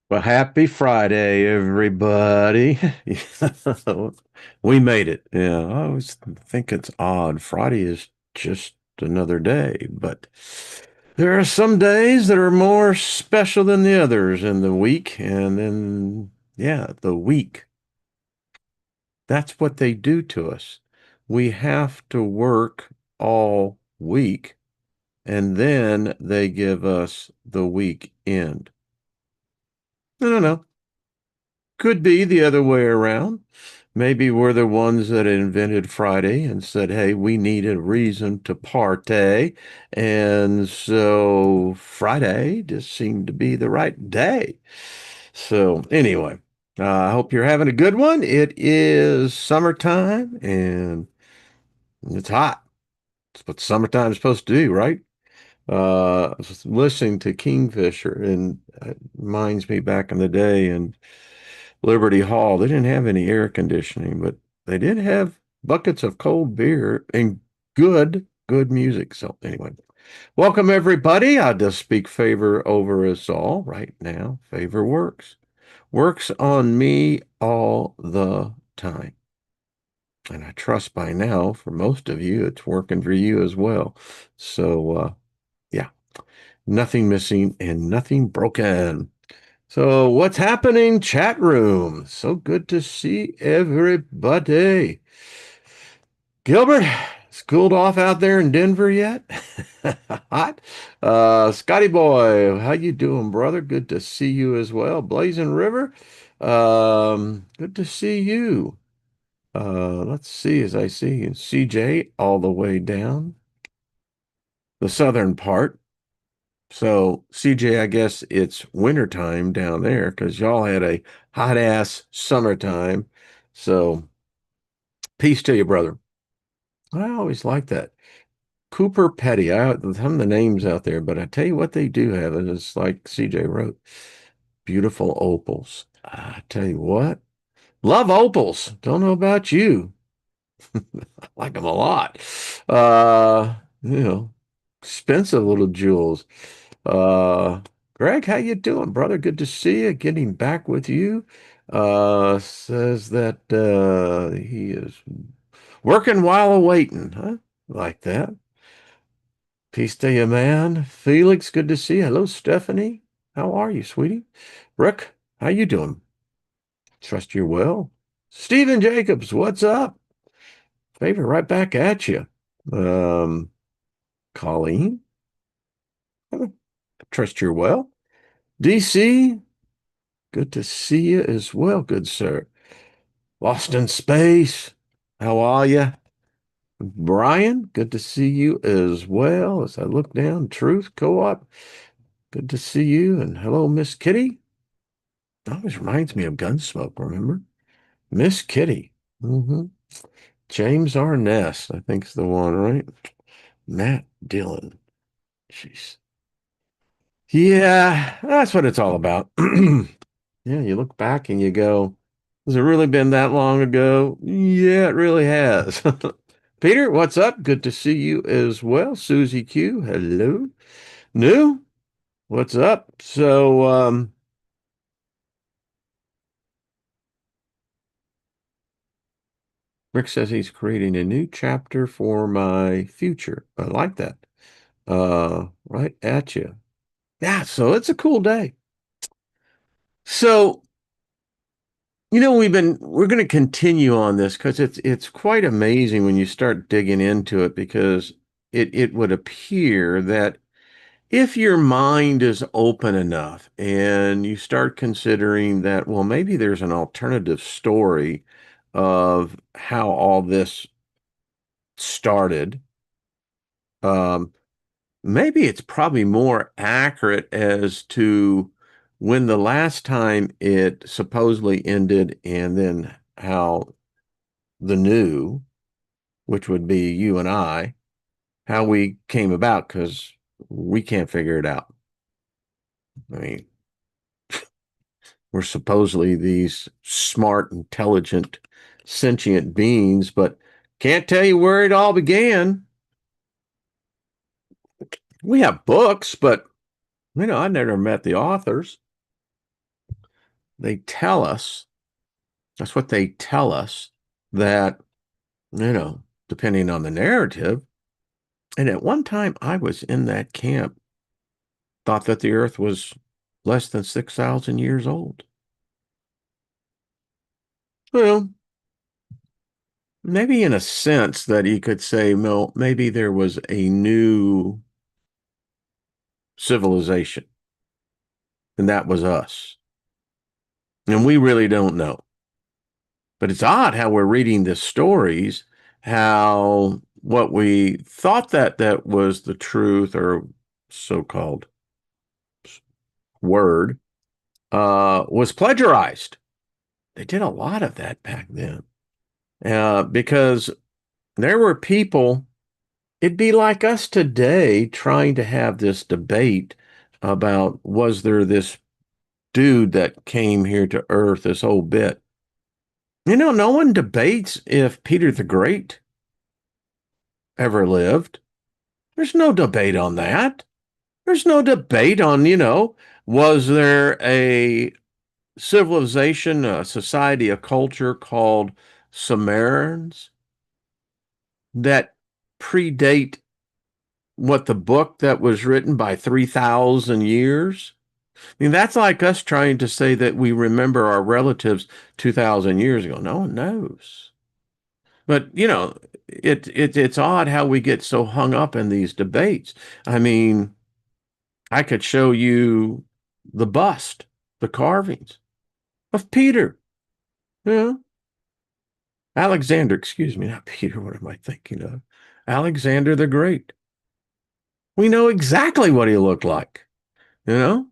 Well, happy Friday, everybody. We made it. Yeah, I always think it's odd. Friday is just another day, but there are some days that are more special than the others in the week. And then, yeah, the week. That's what they do to us. We have to work all week, and then they give us the weekend. I don't know. Could be the other way around. Maybe we're the ones that invented Friday and said, hey, we need a reason to party. And so Friday just seemed to be the right day. So, anyway, I hope you're having a good one. It is summertime and it's hot. It's what summertime is supposed to do, right? I was listening to Kingfisher and it reminds me back in the day and Liberty Hall. They didn't have any air conditioning, but they did have buckets of cold beer and good music. So anyway, welcome everybody. I just speak favor over us all right now. Favor works. Works on me all the time. And I trust by now, for most of you, it's working for you as well. So, yeah, nothing missing and nothing broken. So, what's happening, chat room? So good to see everybody. Gilbert, it's cooled off out there in Denver yet? Hot. Scotty boy, how you doing, brother? Good to see you as well. Blazing River, good to see you. Let's see as I see CJ all the way down the southern part. So, CJ, I guess it's wintertime down there because y'all had a hot ass summertime. So, peace to you, brother. I always like that. Cooper Petty. Some of the names out there, but I tell you what they do have, and it's like CJ wrote, beautiful opals. I tell you what, love opals. Don't know about you. I like them a lot. You know, expensive little jewels. Uh, Greg, how you doing, brother? Good to see you. Getting back with you. Says that he is working while awaiting, huh? Like that. Peace to you, man. Felix, good to see you. Hello, Stephanie. How are you, sweetie? Rick, how you doing? Trust you're well. Stephen Jacobs, what's up? Favor right back at you. Um, Colleen, trust you're well. DC, good to see you as well, good sir. Lost in Space, how are you? Brian, good to see you as well. As I look down, Truth Co-op, good to see you. And hello, Miss Kitty. Always reminds me of Gunsmoke, remember? Miss Kitty. hmm James Arness, I think is the one, right? Matt Dillon. Jeez. Yeah, that's what it's all about. Yeah, you look back and you go, has it really been that long ago? Yeah, it really has. Peter, what's up? Good to see you as well. Susie Q, hello. New, what's up? So, Rick says he's creating a new chapter for my future. I like that. Right at you. Yeah, so it's a cool day. So, we're going to continue on this because it's quite amazing when you start digging into it because it would appear that if your mind is open enough and you start considering that, well, maybe there's an alternative story of how all this started, um, maybe it's probably more accurate as to when the last time it supposedly ended and then how the new, which would be you and I, how we came about because we can't figure it out. I mean, we're supposedly these smart, intelligent, sentient beings, but can't tell you where it all began. We have books, but I never met the authors. they tell us, that's what they tell us, that, depending on the narrative. And at one time, I was in that camp, thought that the earth was less than 6,000 years old. Well, maybe in a sense that he could say, well, maybe there was a new civilization, and that was us. And we really don't know. But it's odd how we're reading the stories, how what we thought that was the truth or so-called word was plagiarized. They did a lot of that back then because there were people, it'd be like us today trying to have this debate about was there this dude that came here to Earth, this whole bit. No one debates if Peter the Great ever lived. There's no debate on that. There's no debate on, was there a civilization, a society, a culture called Sumerians that predate what the book that was written by 3,000 years? I mean, that's like us trying to say that we remember our relatives 2,000 years ago. No one knows. But, it's odd how we get so hung up in these debates. I mean, I could show you the bust, the carvings of Peter. Yeah. Alexander, excuse me, not Peter. What am I thinking of? Alexander the Great. We know exactly what he looked like. You know,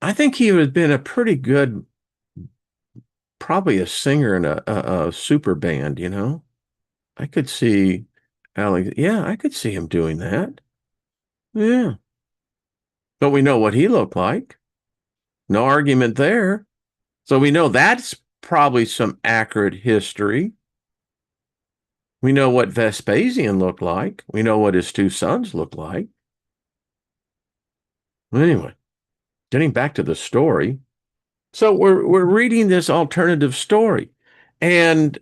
I think he would have been a pretty good, probably a singer in a super band. I could see Alex. Yeah, I could see him doing that. Yeah. But we know what he looked like. No argument there. So we know that's probably some accurate history. We know what Vespasian looked like. We know what his two sons looked like. Anyway, getting back to the story. So we're reading this alternative story. And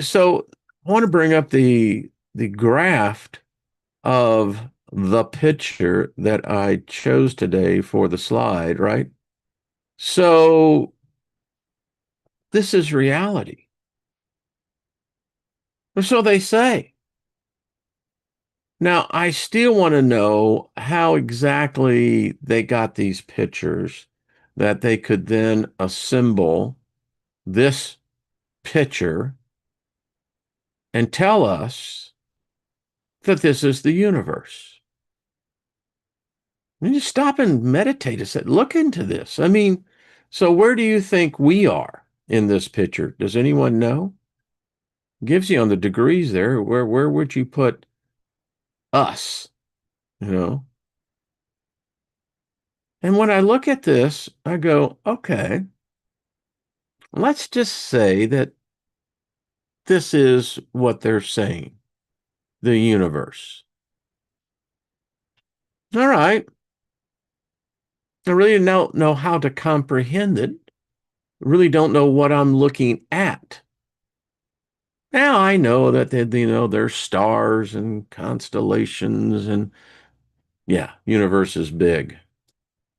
so I want to bring up the graph of the picture that I chose today for the slide, right? So this is reality. Or so they say. Now, I still want to know how exactly they got these pictures that they could then assemble this picture and tell us that this is the universe. I mean, just stop and meditate. I said, look into this. I mean, so where do you think we are in this picture? Does anyone know? Gives you on the degrees there. Where would you put us? You know? And when I look at this, I go, okay, let's just say that this is what they're saying, the universe. All right. I really don't know how to comprehend it. Really don't know what I'm looking at. Now I know that there's stars and constellations and yeah, universe is big.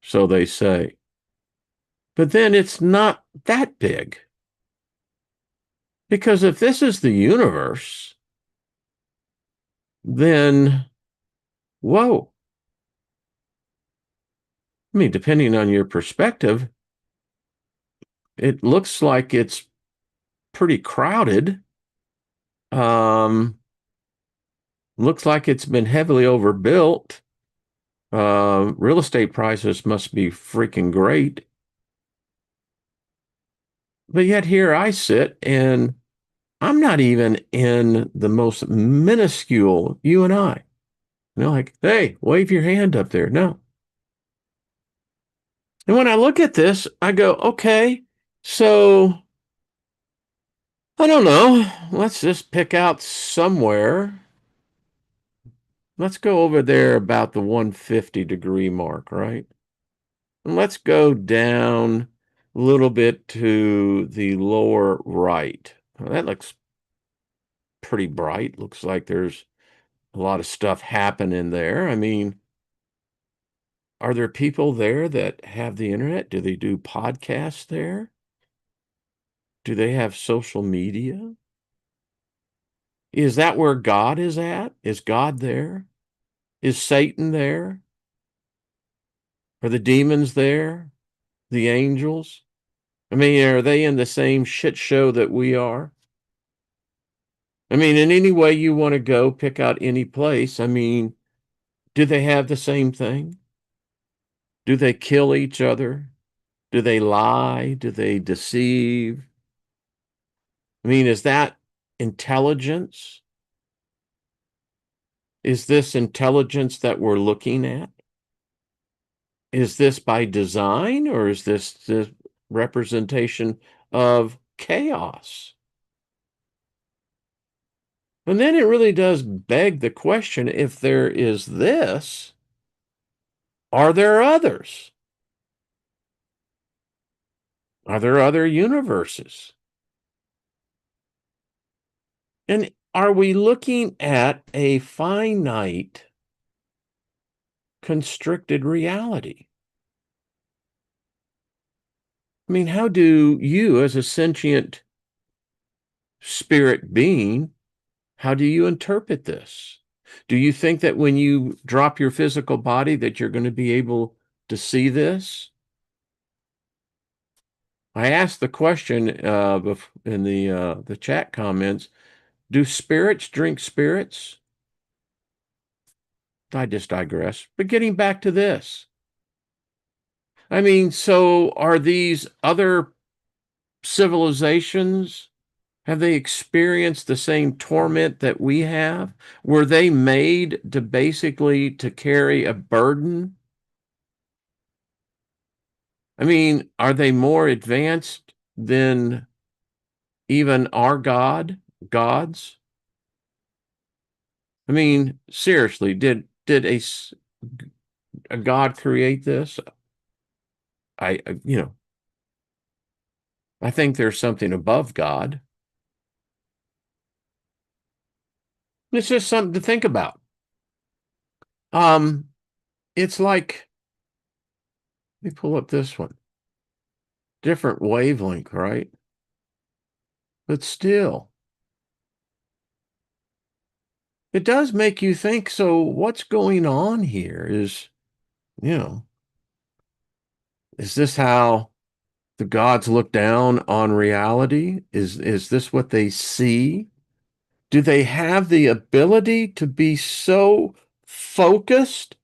So they say. But then it's not that big. Because if this is the universe, then whoa. I mean, depending on your perspective, it looks like it's pretty crowded. Um, Looks like it's been heavily overbuilt. Real estate prices must be freaking great. But yet here I sit and I'm not even in the most minuscule, you and I. Like, hey, wave your hand up there. No. And when I look at this, I go, okay, so I don't know. Let's just pick out somewhere. Let's go over there about the 150 degree mark, right? let's go down a little bit to the lower right. Well, that looks pretty bright. Looks like there's a lot of stuff happening there. I mean, are there people there that have the internet? Do they do podcasts there? Do they have social media? Is that where God is at? Is God there? Is Satan there? Are the demons there? The angels? I mean, are they in the same shit show that we are? I mean, in any way you want to go, pick out any place. I mean, do they have the same thing? Do they kill each other? Do they lie? Do they deceive? I mean, is that intelligence? Is this intelligence that we're looking at? Is this by design, or is this the representation of chaos? And then it really does beg the question, if there is this, are there others? Are there other universes? And are we looking at a finite, constricted reality? I mean, how do you, as a sentient spirit being, how do you interpret this? Do you think that when you drop your physical body that you're going to be able to see this? I asked the question in the chat comments, do spirits drink spirits? I just digress. But getting back to this, I mean, so are these other civilizations, have they experienced the same torment that we have? Were they made to basically to carry a burden? I mean, are they more advanced than even our gods? I mean, seriously, did a god create this? You know, I think there's something above God. It's just something to think about. Um, it's like, let me pull up this one. Different wavelength, right? But still, it does make you think, so what's going on here? You know, is this how the gods look down on reality? Is this what they see? Do they have the ability to be so focused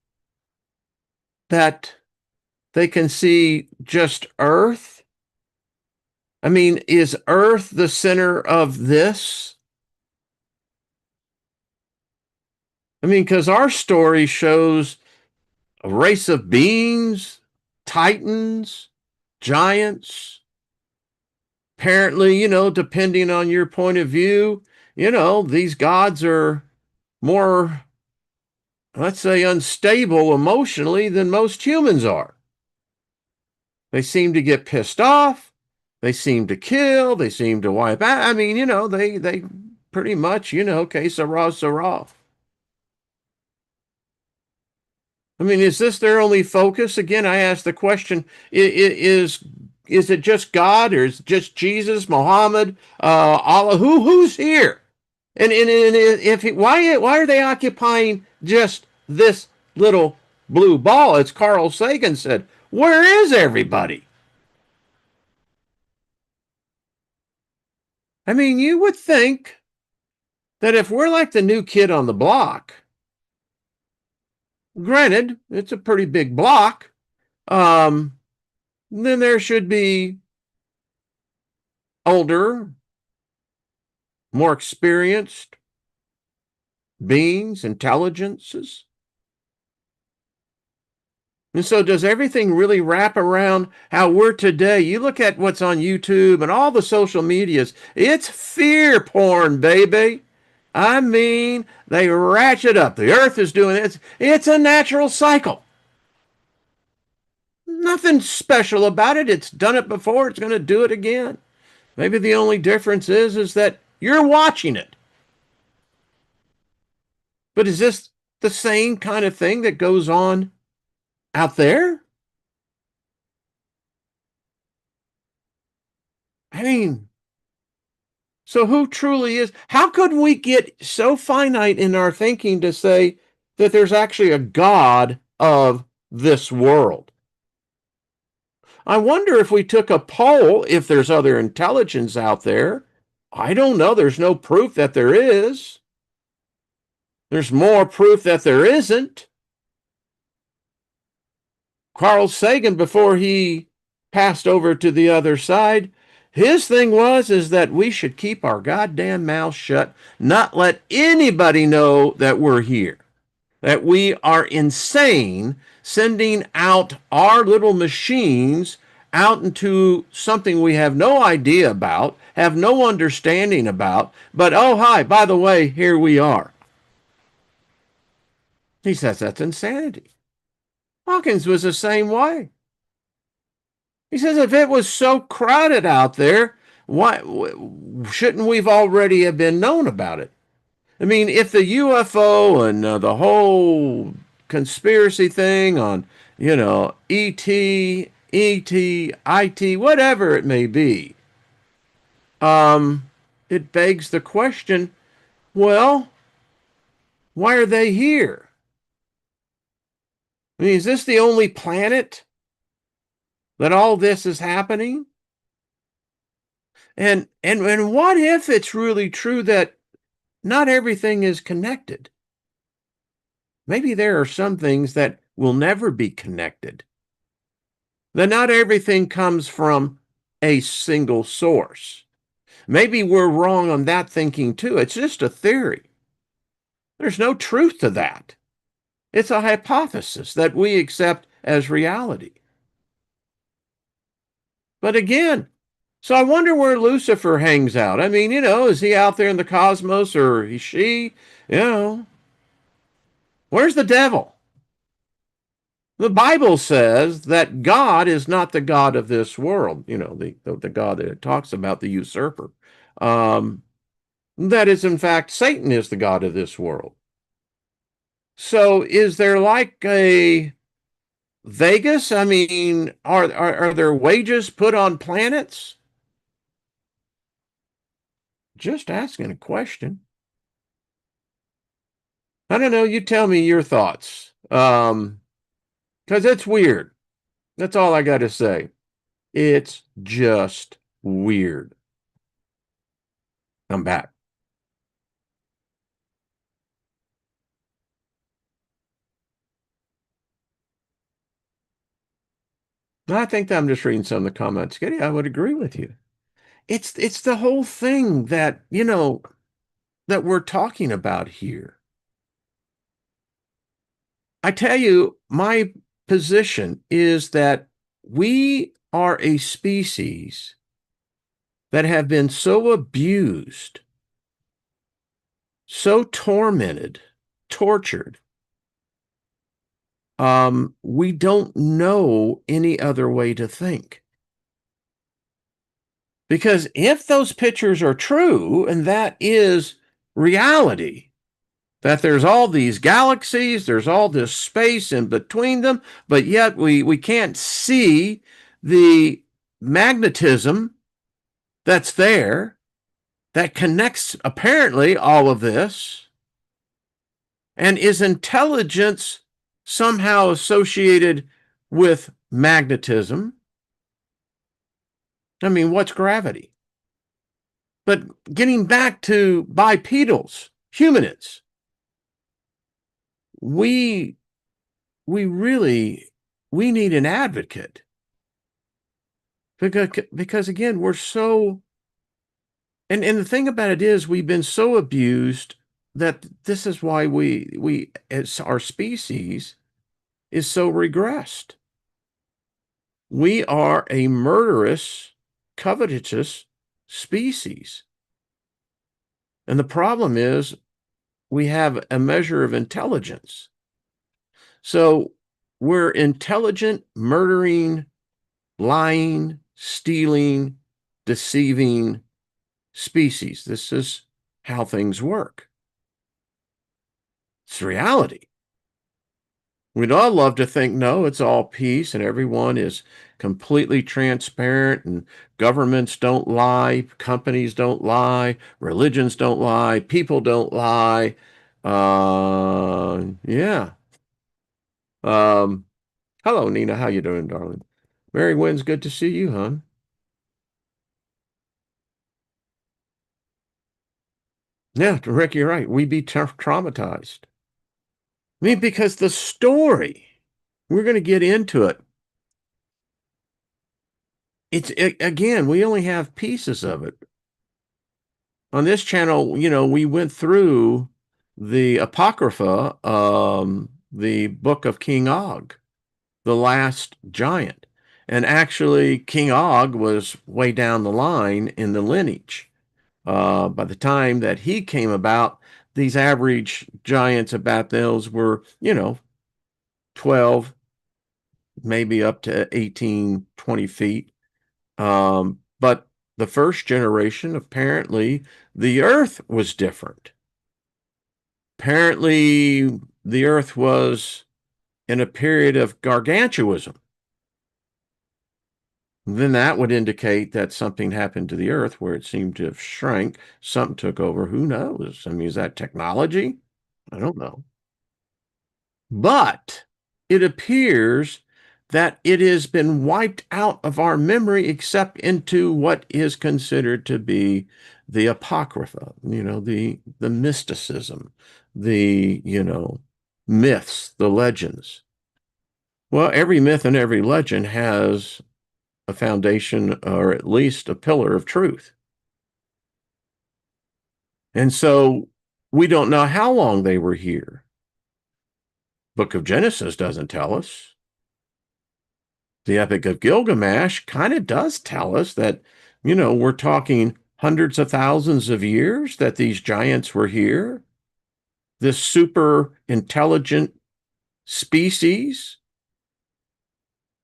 that they can see just Earth? I mean, is Earth the center of this? I mean, because our story shows a race of beings, titans, giants. Apparently, depending on your point of view, these gods are more, let's say, unstable emotionally than most humans are. They seem to get pissed off. They seem to kill. They seem to wipe out. I mean, they pretty much, que sera, sera. I mean, is this their only focus? Again, I ask the question: is it just God, or is it just Jesus, Muhammad, Allah? Who's here? And if why are they occupying just this little blue ball? As Carl Sagan said, where is everybody? I mean, you would think that if we're like the new kid on the block, granted, it's a pretty big block, um, then there should be older, more experienced beings, intelligences. And so does everything really wrap around how we're today? You look at what's on YouTube and all the social medias, it's fear porn, baby. I mean, they ratchet up. The earth is doing it. It's a natural cycle. nothing special about it. It's done it before. It's going to do it again. Maybe the only difference is that you're watching it. But is this the same kind of thing that goes on out there? I mean, so who truly is? How could we get so finite in our thinking to say that there's actually a God of this world? I wonder if we took a poll if there's other intelligence out there. I don't know. There's no proof that there is. There's more proof that there isn't. Carl Sagan, before he passed over to the other side, his thing is that we should keep our goddamn mouth shut, not let anybody know that we're here, that we are insane, sending out our little machines out into something we have no idea about, have no understanding about, but oh, hi, by the way, here we are. He says that's insanity. Hawkins was the same way. He says if it was so crowded out there, why shouldn't we've already have been known about it? I mean, if the UFO and the whole conspiracy thing on, ET, IT, whatever it may be, it begs the question, well, why are they here? I mean, is this the only planet that all this is happening? And what if it's really true that not everything is connected? Maybe there are some things that will never be connected. That not everything comes from a single source. Maybe we're wrong on that thinking too. It's just a theory. There's no truth to that. It's a hypothesis that we accept as reality. But again, so I wonder where Lucifer hangs out. I mean, is he out there in the cosmos or is she? Where's the devil? The Bible says that God is not the God of this world. The God that it talks about, the usurper. That is, in fact, Satan is the God of this world. So is there like a Vegas? I mean, are there wages put on planets? Just asking a question. I don't know. You tell me your thoughts. Because it's weird. That's all I got to say. It's just weird. I'm back. I think that I'm just reading some of the comments. Kitty, I would agree with you. It's the whole thing that, that we're talking about here. I tell you, my position is that we are a species that have been so abused, so tormented, tortured. We don't know any other way to think. Because if those pictures are true, and that is reality, that there's all these galaxies, there's all this space in between them, but yet we can't see the magnetism that's there that connects apparently all of this. And is intelligence somehow associated with magnetism? I mean, what's gravity? But getting back to bipedals, humanids, we really need an advocate because again, we're so, and the thing about it is we've been so abused that this is why we as our species is so regressed. We are a murderous, covetous species. And the problem is we have a measure of intelligence. So we're intelligent, murdering, lying, stealing, deceiving species. This is how things work. It's reality. We'd all love to think, no, it's all peace and everyone is completely transparent and governments don't lie, companies don't lie, religions don't lie, people don't lie. Yeah. Um, Hello, Nina. How you doing, darling? Mary Wynn's good to see you, hon. Yeah, Rick, you're right. We'd be traumatized. I mean, because the story, we're going to get into it. Again, we only have pieces of it. On this channel, we went through the Apocrypha, the book of King Og, the last giant. And actually, King Og was way down the line in the lineage. By the time that he came about, these average giants about those were, 12, maybe up to 18, 20 feet. But the first generation, apparently, the earth was different. Apparently, the earth was in a period of gargantuism. Then that would indicate that something happened to the earth where it seemed to have shrank. Something took over. Who knows? I mean, is that technology? I don't know. But it appears that it has been wiped out of our memory except into what is considered to be the Apocrypha, the mysticism, the, myths, the legends. Well, every myth and every legend has a foundation or at least a pillar of truth. And so we don't know how long they were here. Book of Genesis doesn't tell us. The Epic of Gilgamesh kind of does tell us that, we're talking hundreds of thousands of years that these giants were here. This super intelligent species.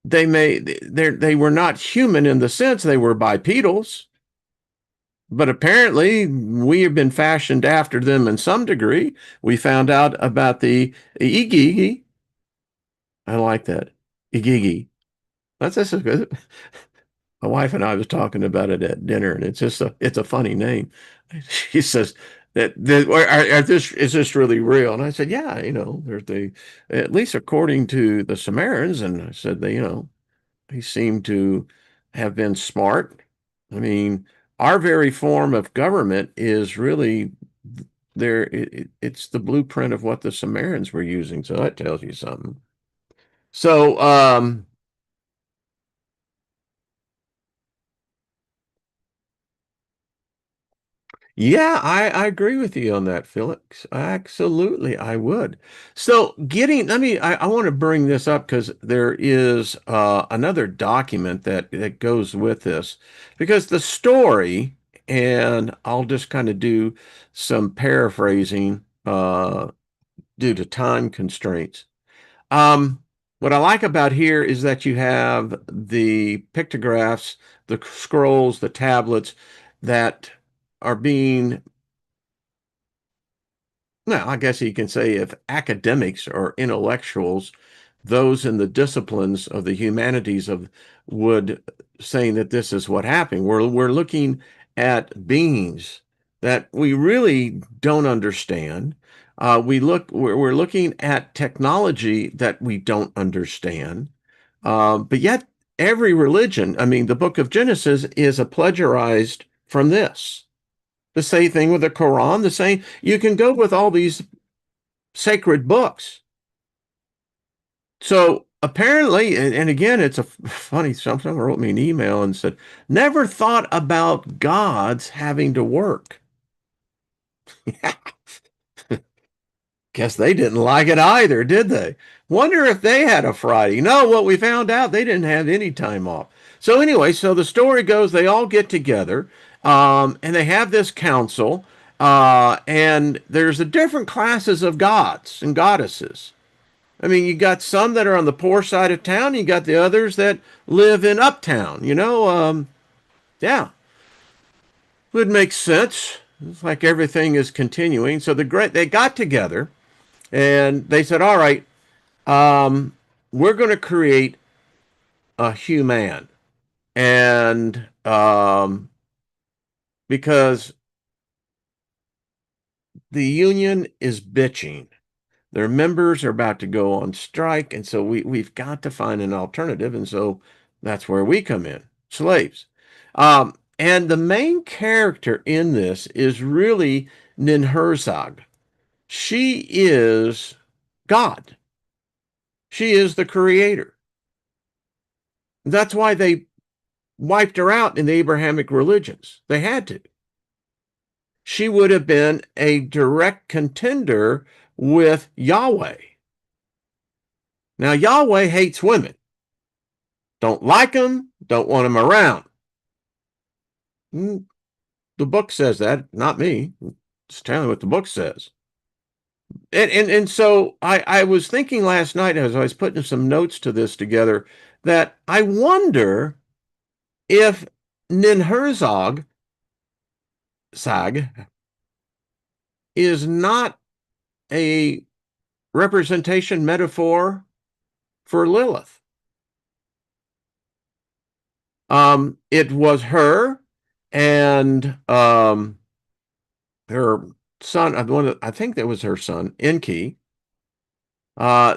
They were not human in the sense they were bipedals, but apparently we have been fashioned after them in some degree. We found out about the Igigi. I like that. Igigi. That's a good. My wife and I was talking about it at dinner, and it's a funny name. She says is this really real? And I said, yeah, there's at least according to the Sumerians, and I said they seem to have been smart. I mean, our very form of government is really there. It's the blueprint of what the Sumerians were using, so that tells you something. So, yeah, I agree with you on that, Felix. Absolutely, I would. So I want to bring this up because there is another document that goes with this because the story, and I'll just kind of do some paraphrasing due to time constraints. Um, what I like about here is that you have the pictographs, the scrolls, the tablets that are being, well, I guess you can say if academics or intellectuals, those in the disciplines of the humanities of would saying that this is what happened. We're looking at beings that we really don't understand. We're looking at technology that we don't understand. But yet every religion, I mean, the book of Genesis is a plagiarized from this. The same thing with the Quran, the same. You can go with all these sacred books. So apparently, and again, it's a funny, someone wrote me an email and said, never thought about gods having to work. Guess they didn't like it either, did they? Wonder if they had a Friday. No, what we found out, they didn't have any time off. So anyway, so the story goes, they all get together, and they have this council, and there's the different classes of gods and goddesses. I mean, you got some that are on the poor side of town. You got the others that live in uptown. Yeah, would make sense. It's like everything is continuing. So they got together and they said, "All right, um, we're going to create a human," and because the union is bitching. Their members are about to go on strike, and so we've got to find an alternative, and so that's where we come in, slaves. And the main character in this is really Ninhursag. She is God. She is the creator. That's why they wiped her out in the Abrahamic religions. They had to. She would have been a direct contender with Yahweh. Now, Yahweh hates women. Don't like them, don't want them around. The book says that, not me. It's telling what the book says. And so I was thinking last night as I was putting some notes to this together that I wonder if Ninhursag Sag is not a representation metaphor for Lilith. It was her and her son, I think that was her son, Enki.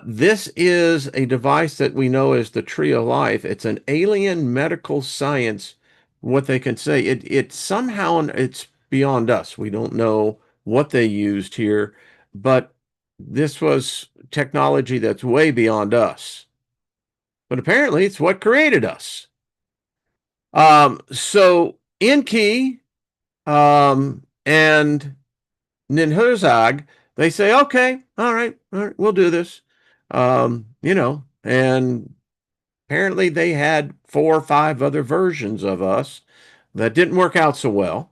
This is a device that we know as the Tree of Life. It's an alien medical science, what they can say. It somehow, it's beyond us. We don't know what they used here, but this was technology that's way beyond us. But apparently it's what created us. So Enki and Ninhursag, they say, okay, all right, we'll do this. And apparently they had 4 or 5 other versions of us that didn't work out so well.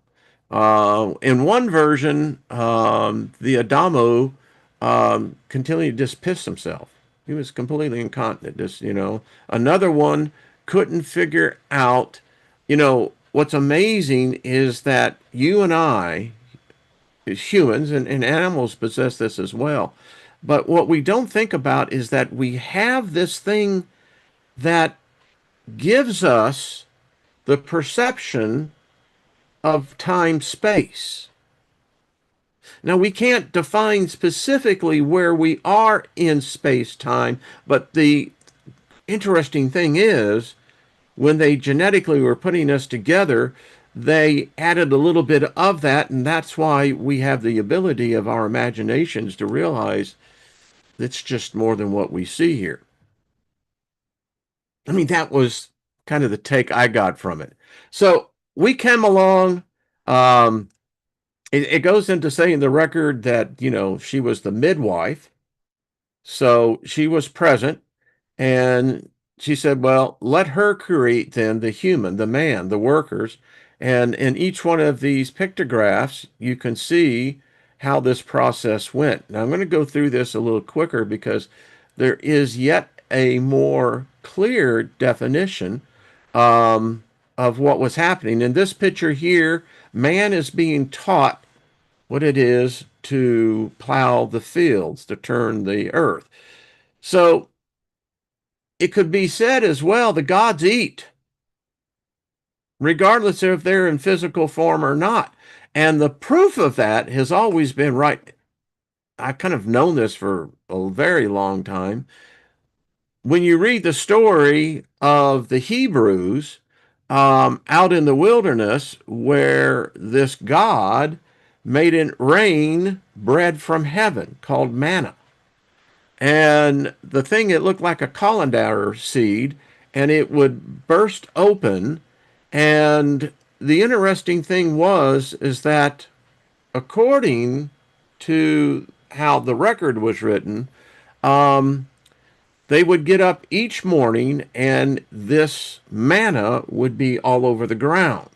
In one version, the Adamo continued to just piss himself. He was completely incontinent. Another one couldn't figure out, what's amazing is that you and I, as humans and animals possess this as well. But what we don't think about is that we have this thing that gives us the perception of time space. Now, we can't define specifically where we are in space time, but the interesting thing is when they genetically were putting us together, they added a little bit of that, and that's why we have the ability of our imaginations to realize it's just more than what we see here. I mean, that was kind of the take I got from it. So we came along. Um, it goes into saying the record that, she was the midwife. So she was present. And she said, well, let her create then the human, the man, the workers. And in each one of these pictographs, you can see how this process went. Now, I'm going to go through this a little quicker because there is yet a more clear definition of what was happening. In this picture here, man is being taught what it is to plow the fields, to turn the earth. So it could be said as well, the gods eat, regardless if they're in physical form or not. And the proof of that has always been right. I've kind of known this for a very long time. When you read the story of the Hebrews out in the wilderness, where this God made it rain bread from heaven called manna. And the thing, it looked like a colander seed, and it would burst open. And the interesting thing is that according to how the record was written, they would get up each morning and this manna would be all over the ground.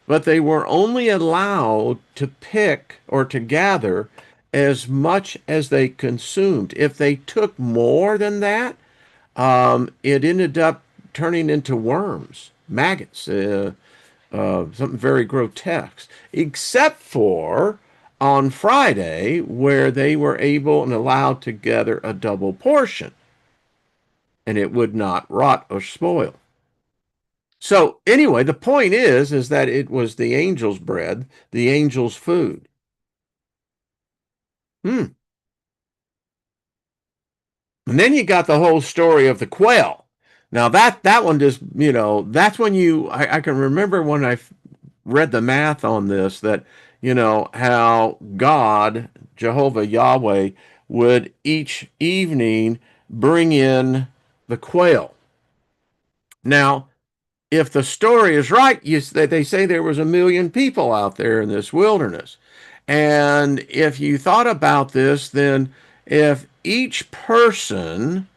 But they were only allowed to pick or to gather as much as they consumed. If they took more than that, it ended up turning into worms, maggots, something very grotesque, except for on Friday, where they were able and allowed to gather a double portion, and it would not rot or spoil. So anyway, the point is that it was the angel's bread, the angel's food. Hmm. And then you got the whole story of the quail. Now that one just, that's when I can remember when I read the math on this, that, how God, Jehovah Yahweh, would each evening bring in the quail. Now, if the story is right, they say there was 1 million people out there in this wilderness. And if you thought about this, then if each person,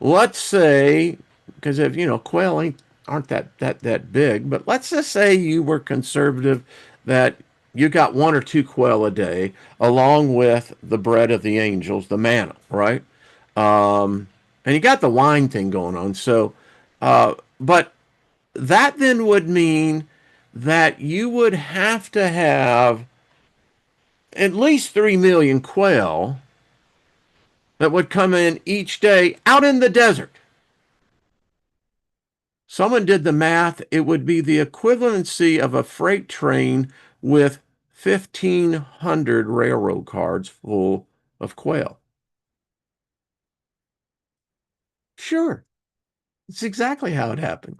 let's say, because if quail aren't that big, but let's just say you were conservative, that you got 1 or 2 quail a day, along with the bread of the angels, the manna, right? And you got the wine thing going on. So, but that then would mean that you would have to have at least 3 million quail that would come in each day out in the desert. Someone did the math. It would be the equivalency of a freight train with 1,500 railroad cars full of quail. Sure, it's exactly how it happened.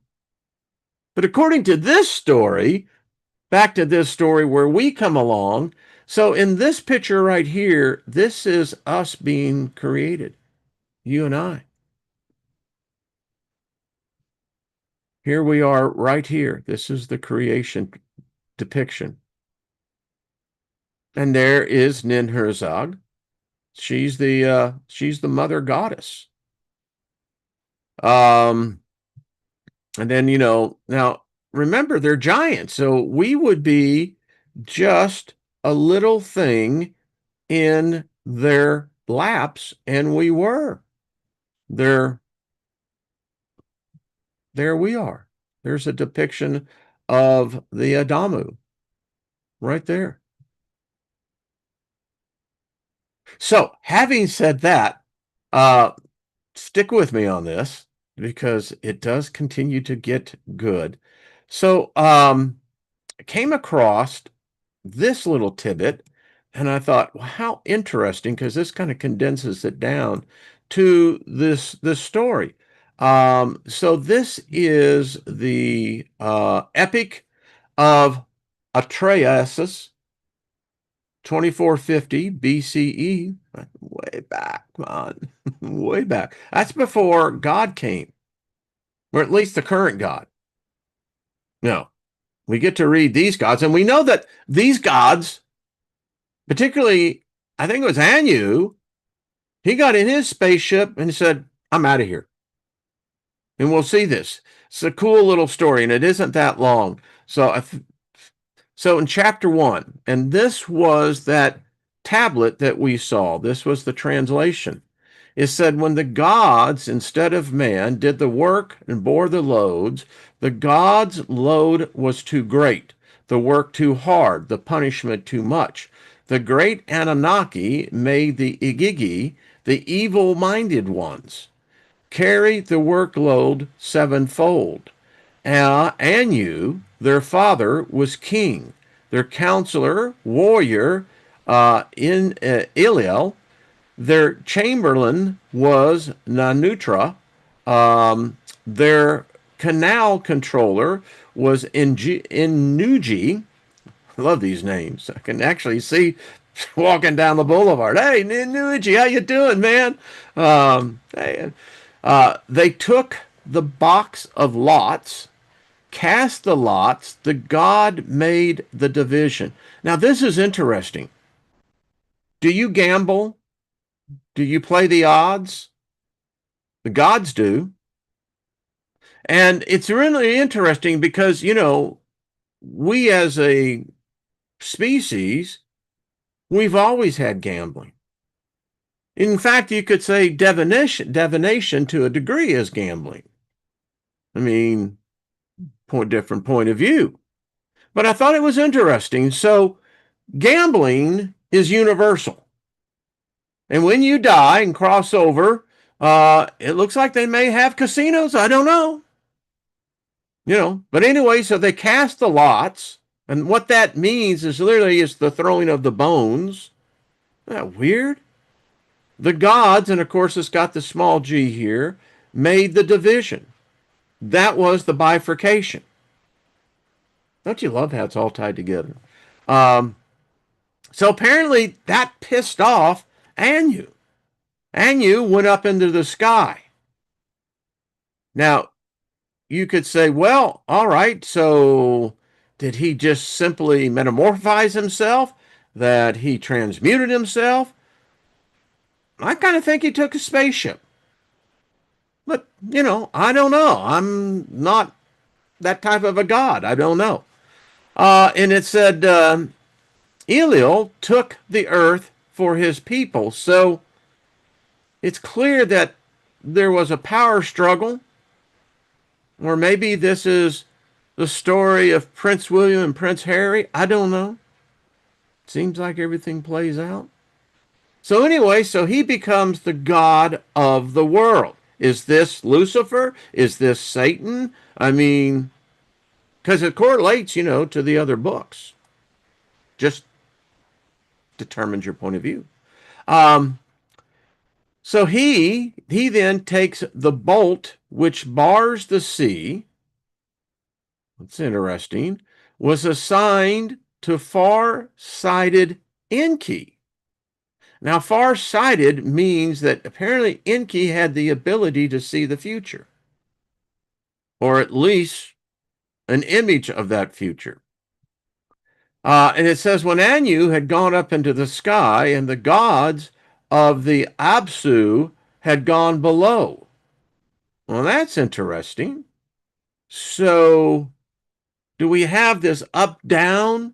But according to this story, back to this story where we come along, so in this picture right here, this is us being created, you and I. Here we are right here. This is the creation depiction. And there is Ninhursag. She's the mother goddess. Um, and then now remember they're giants, so we would be just a little thing in their laps, and we were. There, there we are. There's a depiction of the Adamu right there. So, having said that, uh, stick with me on this because it does continue to get good. So, I came across this little tidbit and I thought, well, how interesting, because this kind of condenses it down to this story. So this is the Epic of Atraus, 2450 BCE, way back, come on, way back. That's before God came, or at least the current God. No, we get to read these gods, and we know that these gods, particularly, I think it was Anu, he got in his spaceship and said, I'm out of here. And we'll see this. It's a cool little story, and it isn't that long. So in chapter 1, and this was that tablet that we saw, this was the translation. It said, when the gods, instead of man, did the work and bore the loads, the gods' load was too great, the work too hard, the punishment too much. The great Anunnaki made the Igigi, the evil-minded ones, carry the workload sevenfold. Anu, their father, was king. Their counselor, warrior, in Iliel. Their chamberlain was Nanutra. Their canal controller was Inuji. I love these names. I can actually see walking down the boulevard. Hey, Inuji, how you doing, man? They took the box of lots, cast the lots. The god made the division. Now, this is interesting. Do you gamble? Do you play the odds? The gods do. And it's really interesting because, we as a species We've always had gambling. In fact, you could say divination to a degree is gambling. I mean, different point of view. But I thought it was interesting. So gambling is universal. And when you die and cross over, it looks like they may have casinos. I don't know. But anyway, so they cast the lots. And what that means is literally is the throwing of the bones. Isn't that weird? The gods, and of course it's got the small g here, made the division. That was the bifurcation. Don't you love how it's all tied together? Um, so apparently that pissed off Anu. Anu went up into the sky. Now, you could say, well, all right, so did he just simply metamorphose himself? That he transmuted himself? I kind of think he took a spaceship. But, I don't know. I'm not that type of a god. I don't know. And it said, Elil took the earth for his people. So it's clear that there was a power struggle, or maybe this is the story of Prince William and Prince Harry. I don't know. Seems like everything plays out. So anyway, so he becomes the god of the world. Is this Lucifer? Is this Satan? I mean, because it correlates, to the other books. Just determines your point of view. So he then takes the bolt which bars the sea. That's interesting. Was assigned to far-sighted Enki. Now, far-sighted means that apparently Enki had the ability to see the future, or at least an image of that future. And it says, when Anu had gone up into the sky, and the gods of the Absu had gone below. Well, that's interesting. So, do we have this up-down?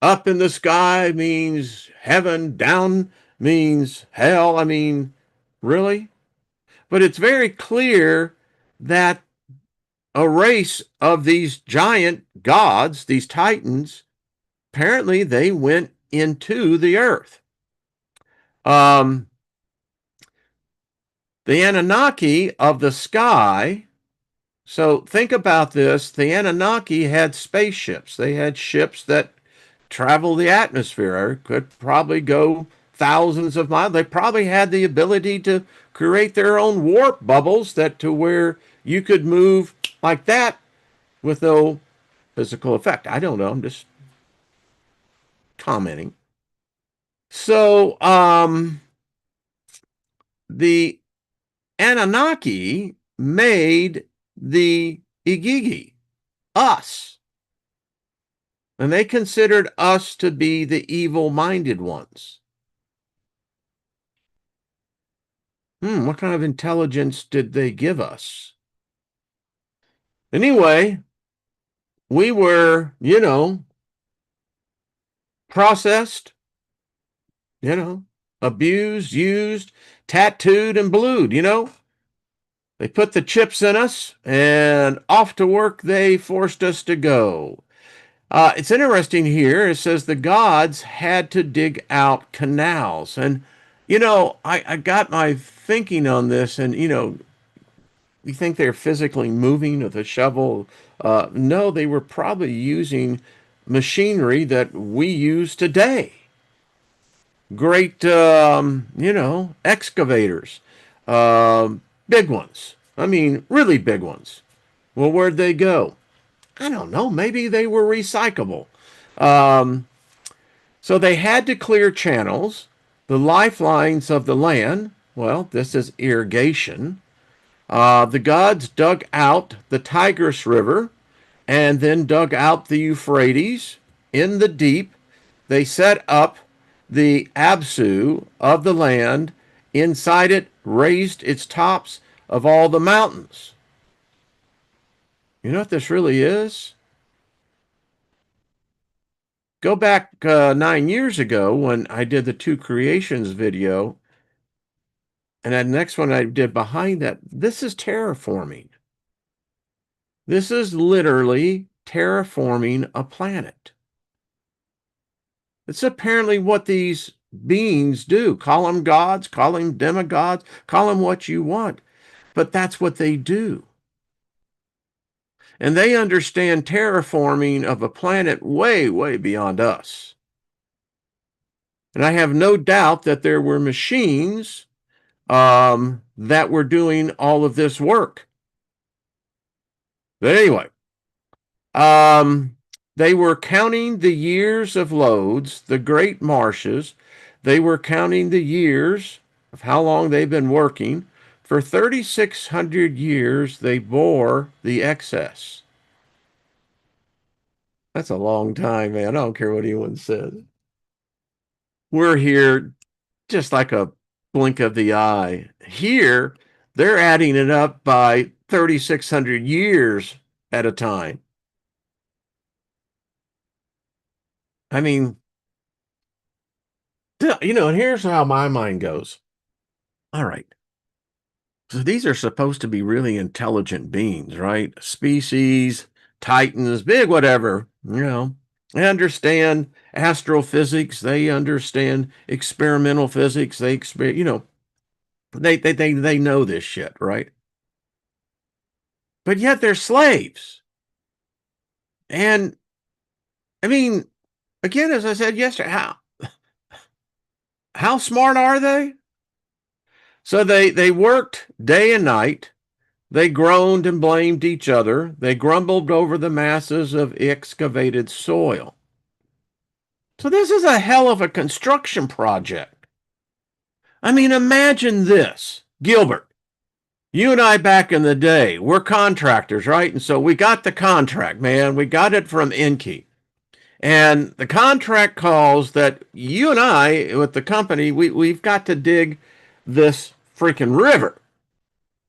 Up in the sky means heaven, down means hell. I mean, really? But it's very clear that a race of these giant gods, these titans, apparently they went into the earth. The Anunnaki of the sky. So think about this. The Anunnaki had spaceships. They had ships that travel the atmosphere, could probably go thousands of miles. They probably had the ability to create their own warp bubbles that to where you could move like that with no physical effect. I don't know. I'm just commenting. So, the Anunnaki made the Igigi, us. And they considered us to be the evil-minded ones. What kind of intelligence did they give us? Anyway, we were, processed, abused, used, tattooed, and blued, They put the chips in us, and off to work they forced us to go. It's interesting here. It says the gods had to dig out canals. And, I got my thinking on this, and, you think they're physically moving with a shovel? No, they were probably using machinery that we use today. Great, excavators, big ones. I mean, really big ones. Well, where'd they go? I don't know. Maybe they were recyclable. So they had to clear channels, the lifelines of the land. Well, this is irrigation. The gods dug out the Tigris River and then dug out the Euphrates in the deep. They set up the Absu of the land. Inside it, raised its tops of all the mountains. You know what this really is? Go back 9 years ago when I did the two creations video, and that next one I did behind that. This is terraforming. This is literally terraforming a planet. It's apparently what these beings do. Call them gods, call them demigods, call them what you want, but that's what they do. And they understand terraforming of a planet way, way beyond us. And I have no doubt that there were machines that were doing all of this work. But anyway, they were counting the years of loads, the great marshes. They were counting the years of how long they've been working. For 3,600 years, they bore the excess. That's a long time, man. I don't care what anyone says. We're here just like a blink of the eye. Here, they're adding it up by 3,600 years at a time. I mean, and here's how my mind goes. All right. So these are supposed to be really intelligent beings, right? Species, titans, big whatever. They understand astrophysics. They understand experimental physics. They know this shit, right? But yet they're slaves. And I mean, again, as I said yesterday, how smart are they? So they worked day and night. They groaned and blamed each other. They grumbled over the masses of excavated soil. So this is a hell of a construction project. I mean, imagine this. Gilbert, you and I back in the day, we're contractors, right? And so we got the contract, man. We got it from Enki. And the contract calls that you and I, with the company, we've got to dig this freaking river.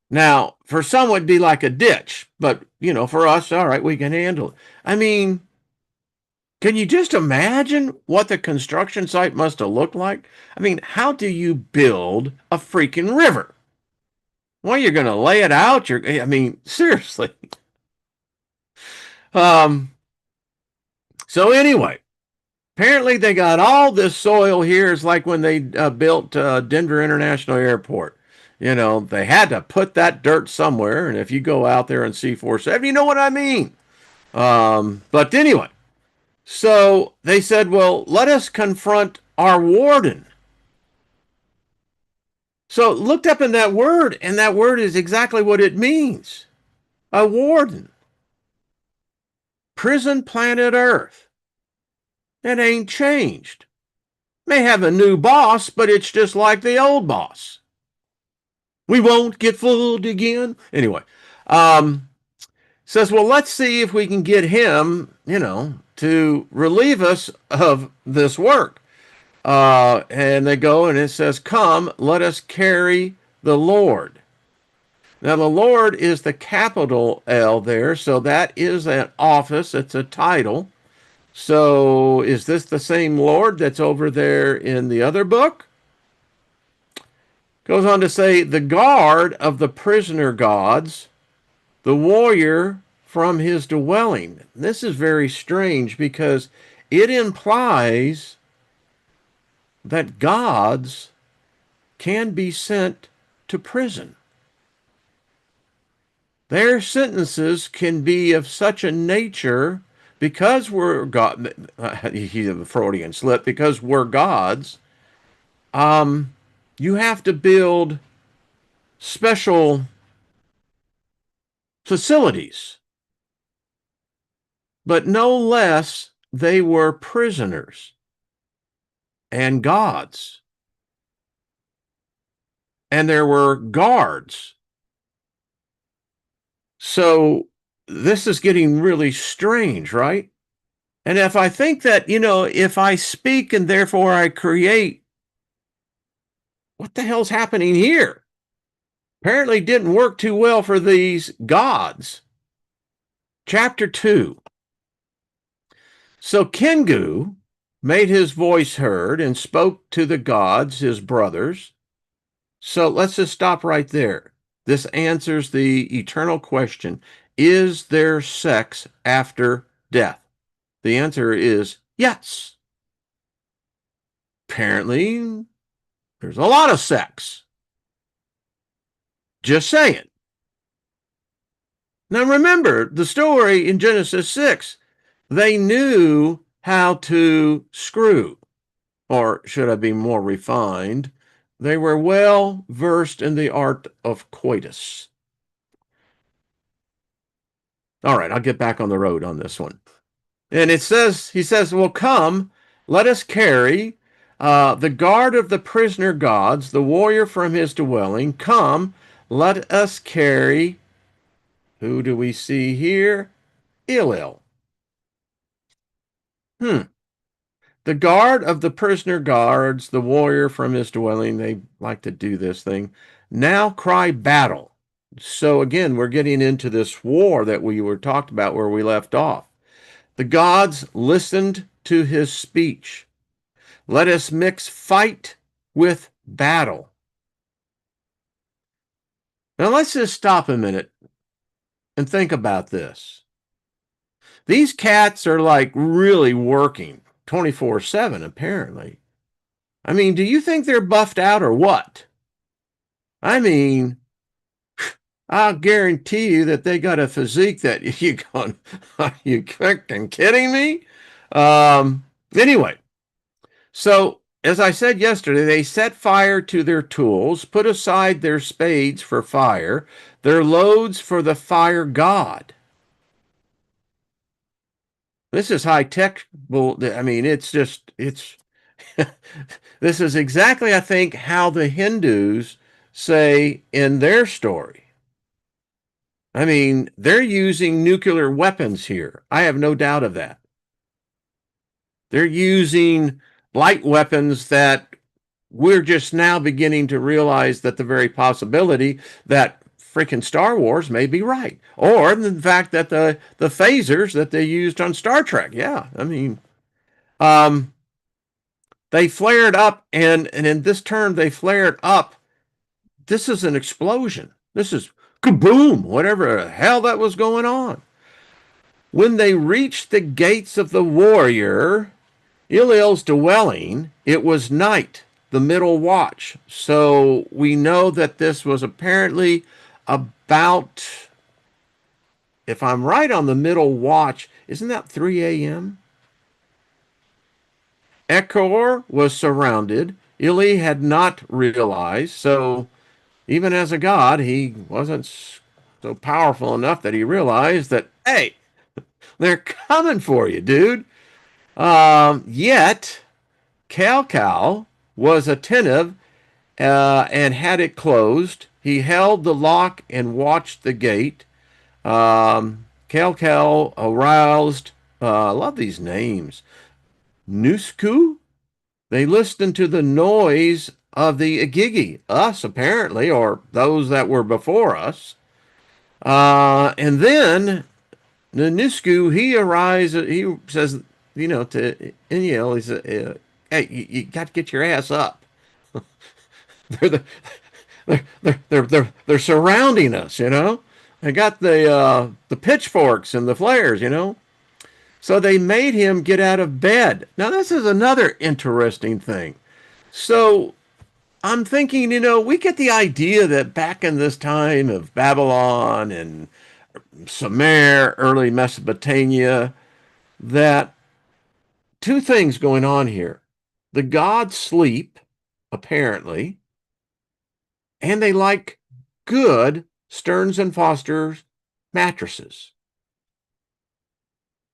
Now, for some, it would be like a ditch, but, for us, all right, we can handle it. I mean, can you just imagine what the construction site must have looked like? I mean, how do you build a freaking river? Well, you're going to lay it out. Seriously. So anyway, apparently they got all this soil here. It's like when they built Denver International Airport. They had to put that dirt somewhere. And if you go out there and see 47, you know what I mean. But anyway, so they said, well, let us confront our warden. So looked up in that word, and that word is exactly what it means. A warden. Prison planet Earth. It ain't changed. May have a new boss, but it's just like the old boss. We won't get fooled again. Anyway, says, well, let's see if we can get him, to relieve us of this work. And they go and it says, come, let us carry the Lord. Now, the Lord is the capital L there, so that is an office, it's a title. So is this the same Lord that's over there in the other book? Goes on to say, the guard of the prisoner gods, the warrior from his dwelling. This is very strange because it implies that gods can be sent to prison. Their sentences can be of such a nature because we're God. He's a Freudian slip. Because we're gods, you have to build special facilities. But no less, they were prisoners and gods. And there were guards. So this is getting really strange, right? And if I think that, if I speak and therefore I create, what the hell's happening here? Apparently didn't work too well for these gods. Chapter 2. So Kingu, made his voice heard, and spoke to the gods, his brothers. So let's just stop right there. This answers the eternal question: is there sex after death? The answer is yes. Apparently, there's a lot of sex. Just saying. Now remember the story in Genesis 6. They knew how to screw, or should I be more refined? They were well versed in the art of coitus. All right, I'll get back on the road on this one. And he says, well, come, let us carry the guard of the prisoner gods, the warrior from his dwelling. Come, let us carry, who do we see here? Ilil. Hmm. The guard of the prisoner guards, the warrior from his dwelling. They like to do this thing. Now cry battle. So again, we're getting into this war that we were talked about where we left off. The gods listened to his speech. Let us mix fight with battle. Now let's just stop a minute and think about this. These cats are like really working 24/7, apparently. I mean, do you think they're buffed out or what? I mean, I'll guarantee you that they got a physique that you going, are you fucking kidding me? Anyway, so as I said yesterday, they set fire to their tools, put aside their spades for fire, their loads for the fire god. This is high tech. I mean, it's this is exactly, I think, how the Hindus say in their story. I mean, they're using nuclear weapons here. I have no doubt of that. They're using light weapons that we're just now beginning to realize that the very possibility that freaking Star Wars may be right. Or the fact that the phasers that they used on Star Trek. Yeah, I mean, um, they flared up, and in this term, they flared up. This is an explosion. This is kaboom, whatever the hell that was going on. When they reached the gates of the warrior, Ilil's dwelling, it was night, the middle watch. So we know that this was apparently about, if I'm right on the middle watch, isn't that 3 a.m.? Ekor was surrounded. Ili had not realized, so even as a god, he wasn't so powerful enough that he realized that, hey, they're coming for you, dude. Yet, Cal was attentive and had it closed. He held the lock and watched the gate. Cal aroused, I love these names, Nusku. They listened to the noise of the Igigi, us apparently, or those that were before us. And then the Nusku, he says, to Iniel, he said, hey, you got to get your ass up. they're, the, they're surrounding us, They got the pitchforks and the flares. So they made him get out of bed. Now, this is another interesting thing. So I'm thinking, we get the idea that back in this time of Babylon and Sumer, early Mesopotamia, that two things going on here. The gods sleep, apparently, and they like good Stearns and Foster's mattresses.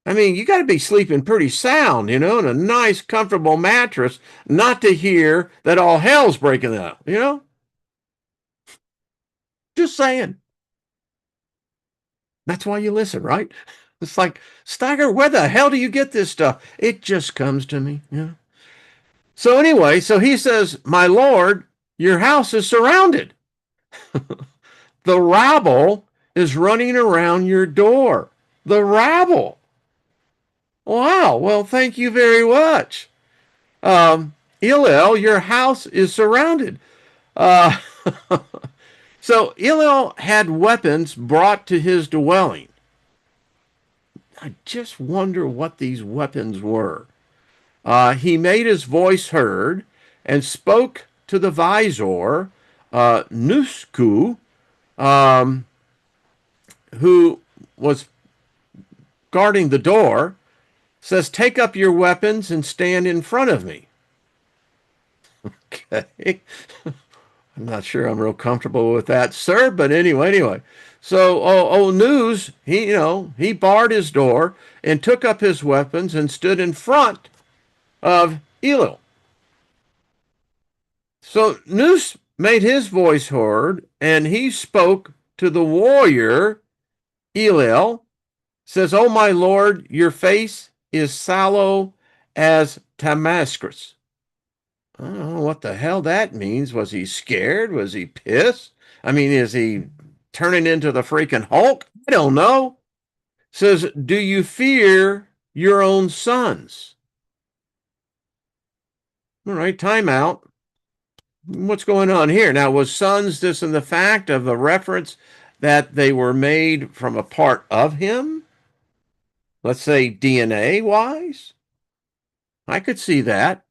I mean, you got to be sleeping pretty sound, in a nice, comfortable mattress, not to hear that all hell's breaking out, Just saying. That's why you listen, right? It's like, Steiger, where the hell do you get this stuff? It just comes to me, So anyway, so he says, my lord, your house is surrounded. The rabble is running around your door. The rabble. Wow, well, thank you very much. Hillel, your house is surrounded. Uh, so Hillel had weapons brought to his dwelling. I just wonder what these weapons were. He made his voice heard and spoke to the visor, Nusku, um, who was guarding the door, says, "Take up your weapons and stand in front of me." Okay. I'm not sure I'm real comfortable with that, sir, but anyway. So, News, he barred his door and took up his weapons and stood in front of Elil. So News made his voice heard, and he spoke to the warrior Elil, says, "Oh, my lord, your face is sallow as Damascus." I don't know what the hell that means. Was he scared? Was he pissed? I mean, is he turning into the freaking Hulk? I don't know. Says, "Do you fear your own sons?" All right, time out. What's going on here? Now, was sons this in the fact of a reference that they were made from a part of him? Let's say DNA wise? I could see that.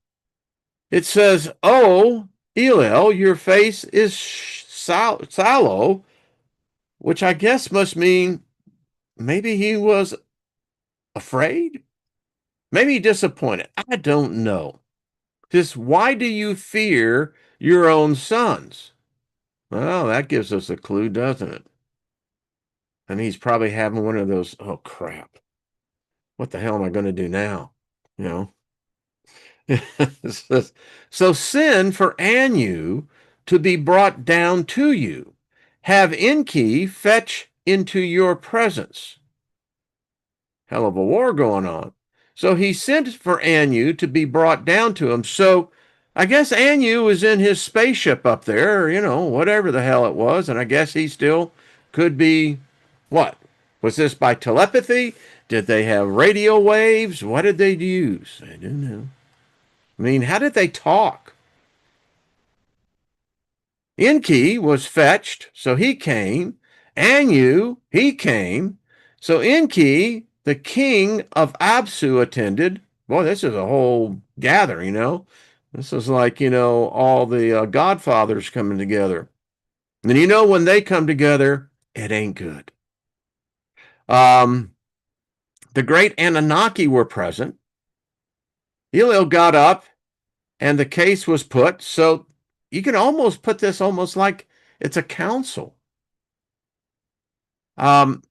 It says, "Oh, Elil, your face is sallow," which I guess must mean maybe he was afraid, maybe disappointed. I don't know. Just why do you fear your own sons? Well, that gives us a clue, doesn't it? And he's probably having one of those, oh crap, what the hell am I going to do now? You know? So send for Anu to be brought down to you. Have Enki fetch into your presence. Hell of a war going on. So he sent for Anu to be brought down to him. So I guess Anu was in his spaceship up there, whatever the hell it was. And I guess he still could be, what? Was this by telepathy? Did they have radio waves? What did they use? I don't know. I mean, how did they talk? Enki was fetched, so he came. Anu, he came. So Enki, the king of Absu, attended. Boy, this is a whole gathering. This is like, all the godfathers coming together. And when they come together, it ain't good. The great Anunnaki were present. Hillel got up and the case was put. So you can almost put this almost like it's a council. When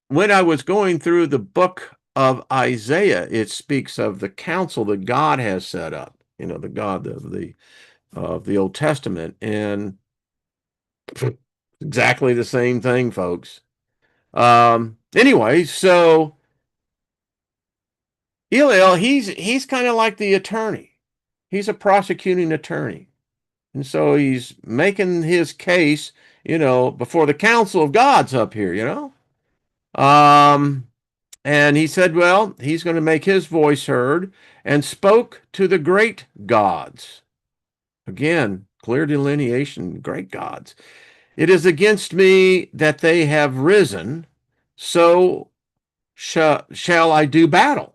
I was going through the book of Isaiah, it speaks of the council that God has set up, the God of the Old Testament. And exactly the same thing, folks. Anyway, so Hillel, he's kind of like the attorney. He's a prosecuting attorney. And so he's making his case, before the council of gods up here. And he said, well, he's going to make his voice heard and spoke to the great gods. Again, clear delineation, great gods. It is against me that they have risen, so shall I do battle.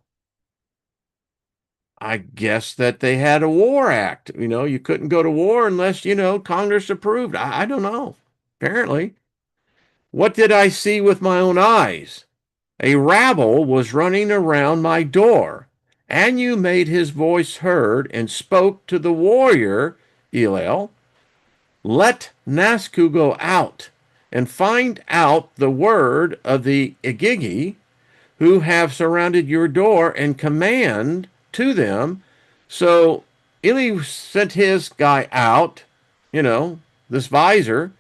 I guess that they had a war act. You couldn't go to war unless, Congress approved. I don't know. Apparently. What did I see with my own eyes? A rabble was running around my door. Anu made his voice heard and spoke to the warrior, Hillel. Let Nasku go out and find out the word of the Igigi who have surrounded your door and command to them. So Eli sent his guy out, this visor,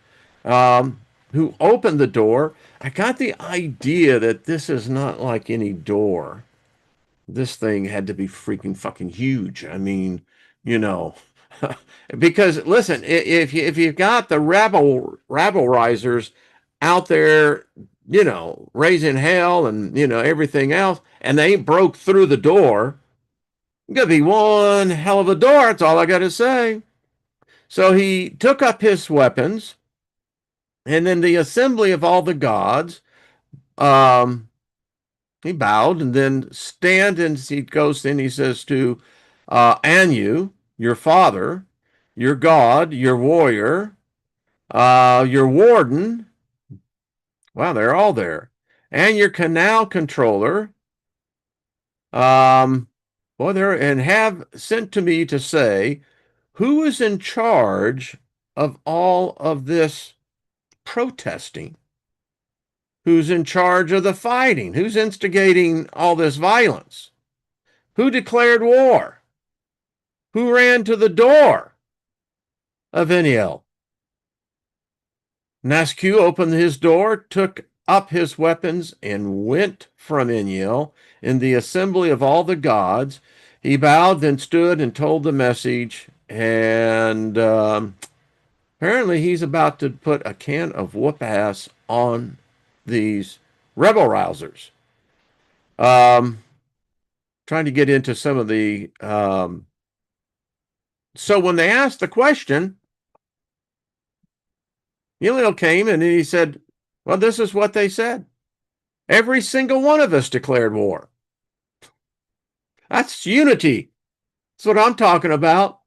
who opened the door. I got the idea that this is not like any door. This thing had to be freaking fucking huge. I mean, you know, because listen, if you've got the rabble risers out there, raising hell and everything else, and they broke through the door, Gonna be one hell of a door. That's all I got to say. So he took up his weapons, and in the assembly of all the gods, um, he bowed and then stand, and he goes in. He says to Anu, your father, your god, your warrior, your warden. Wow, they're all there, and your canal controller. Um, Boy, there and have sent to me to say, who is in charge of all of this protesting? Who's in charge of the fighting? Who's instigating all this violence? Who declared war? Who ran to the door of Eniel? Nascu opened his door, took up his weapons, and went from Eniel in the assembly of all the gods. He bowed, then stood and told the message, and apparently he's about to put a can of whoop ass on these rebel rousers. Um, Trying to get into some of the. So when they asked the question, Iliel came and he said, well, this is what they said. Every single one of us declared war. That's unity. That's what I'm talking about.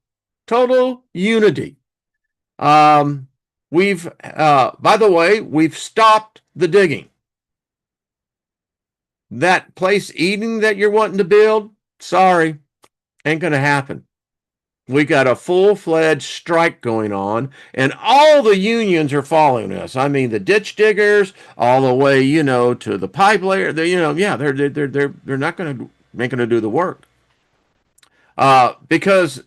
Total unity. By the way, we've stopped the digging. That place Eden that you're wanting to build, sorry, ain't going to happen. We got a full-fledged strike going on, and all the unions are following us. I mean, the ditch diggers, all the way, to the pipe layer. Yeah, they're not going to do the work because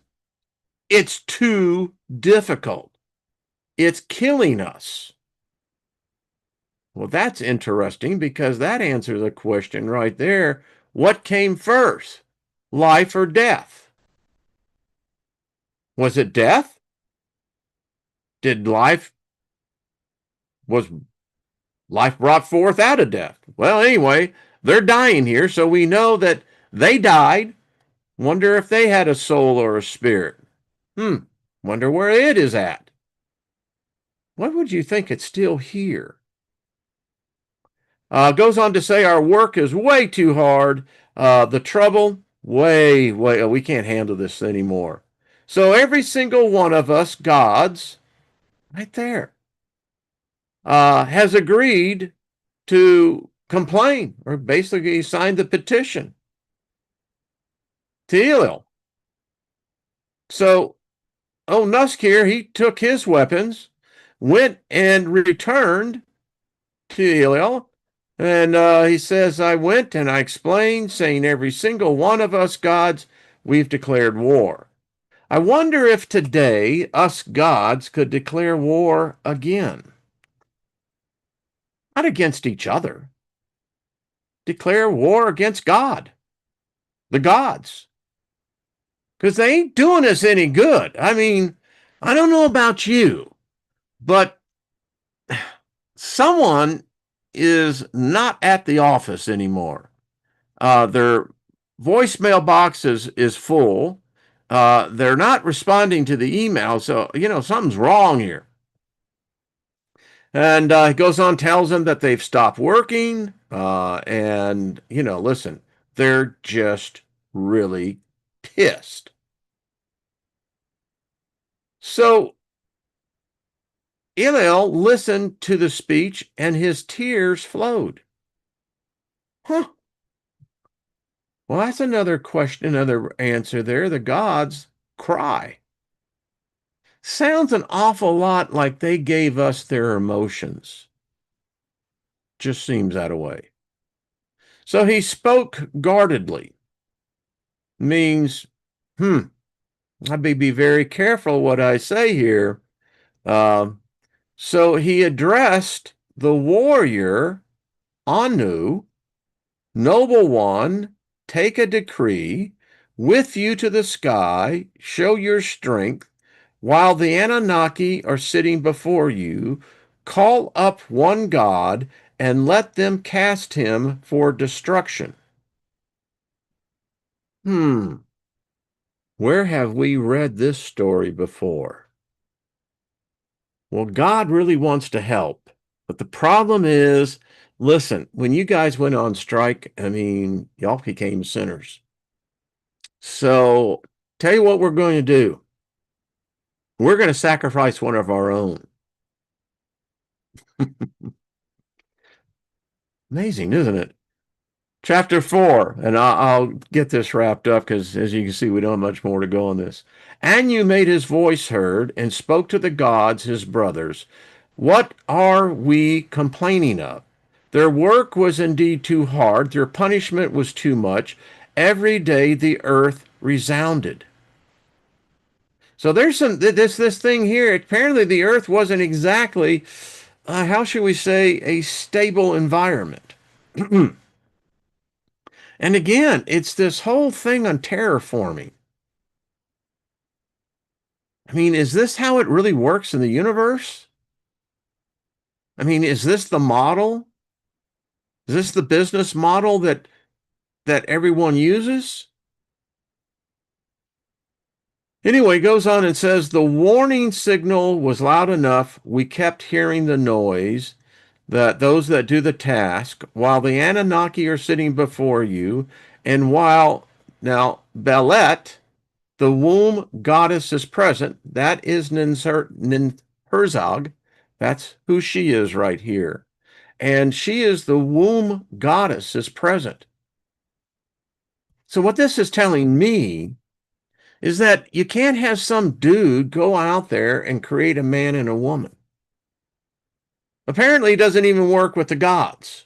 it's too difficult. It's killing us. Well, that's interesting because that answers a question right there. What came first, life or death? Was it death? Did life was life brought forth out of death? Well, anyway, they're dying here, so we know that they died. Wonder if they had a soul or a spirit. Wonder where it is at. What would you think it's still here? Goes on to say our work is way too hard. The trouble, way, we can't handle this anymore. So every single one of us, gods, right there, has agreed to complain, or basically signed the petition to Elil. So, Nusk here, he took his weapons, went and returned to Elil, and he says, I went and I explained, saying every single one of us gods, we've declared war. I wonder if today us gods could declare war again. Not against each other. Declare war against God, the gods. Because they ain't doing us any good. I mean, I don't know about you, but someone is not at the office anymore. Their voicemail box is full. They're not responding to the email, so something's wrong here. And he goes on, tells them that they've stopped working, and listen, they're just really pissed. So Ilil listened to the speech, and his tears flowed. Huh. Well, that's another question, another answer there. The gods cry. Sounds an awful lot like they gave us their emotions. Just seems that way. So he spoke guardedly. Means, I'd be very careful what I say here. So he addressed the warrior, Anu, noble one, take a decree, with you to the sky, show your strength, while the Anunnaki are sitting before you, call up one God and let them cast him for destruction. Hmm. Where have we read this story before? Well, God really wants to help. But the problem is, listen, when you guys went on strike, I mean, y'all became sinners. So tell you what we're going to do. We're going to sacrifice one of our own. Amazing, isn't it? Chapter 4, and I'll get this wrapped up because, as you can see, we don't have much more to go on this. Anu made his voice heard and spoke to the gods, his brothers. What are we complaining of? Their work was indeed too hard, their punishment was too much. Every day the earth resounded. So there's this thing here. Apparently, the earth wasn't exactly, how should we say, a stable environment. And again, it's this whole thing on terraforming. I mean, is this how it really works in the universe? I mean, is this the model? Is this the business model that everyone uses? Anyway, it goes on and says the warning signal was loud enough. We kept hearing the noise that those that do the task, while the Anunnaki are sitting before you, and while now Belet, the womb goddess, is present. That is Ninhursag. That's who she is right here. And she is the womb goddess is present. So what this is telling me is that you can't have some dude go out there and create a man and a woman. Apparently, it doesn't even work with the gods.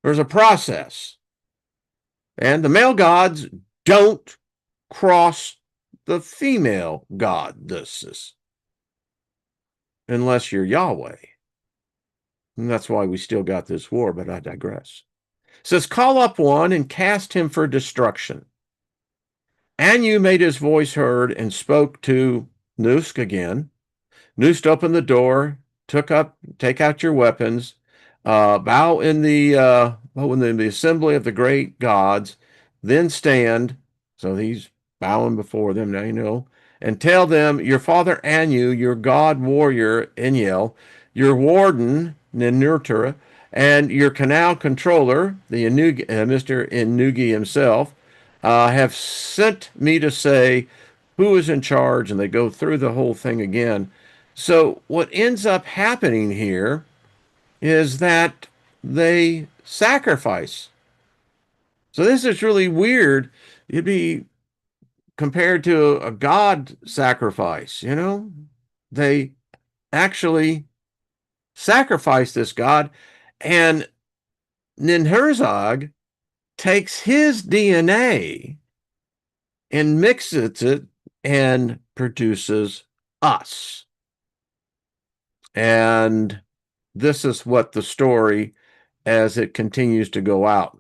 There's a process. And the male gods don't cross the female goddesses unless you're Yahweh. And that's why we still got this war, but I digress. It says, call up one and cast him for destruction. Anu made his voice heard and spoke to Nusk again. Nusk opened the door, take out your weapons, bow in the assembly of the great gods, then stand. So he's bowing before them now, and tell them your father Anu, your god warrior Enlil, your warden Ninurta, and your canal controller, the Mr. Inugi himself, have sent me to say who is in charge, and they go through the whole thing again. So what ends up happening here is that they sacrifice. So this is really weird. It'd be compared to a God sacrifice, They actually sacrifice this God, and Ninhursag takes his DNA and mixes it and produces us. And this is what the story as it continues to go out.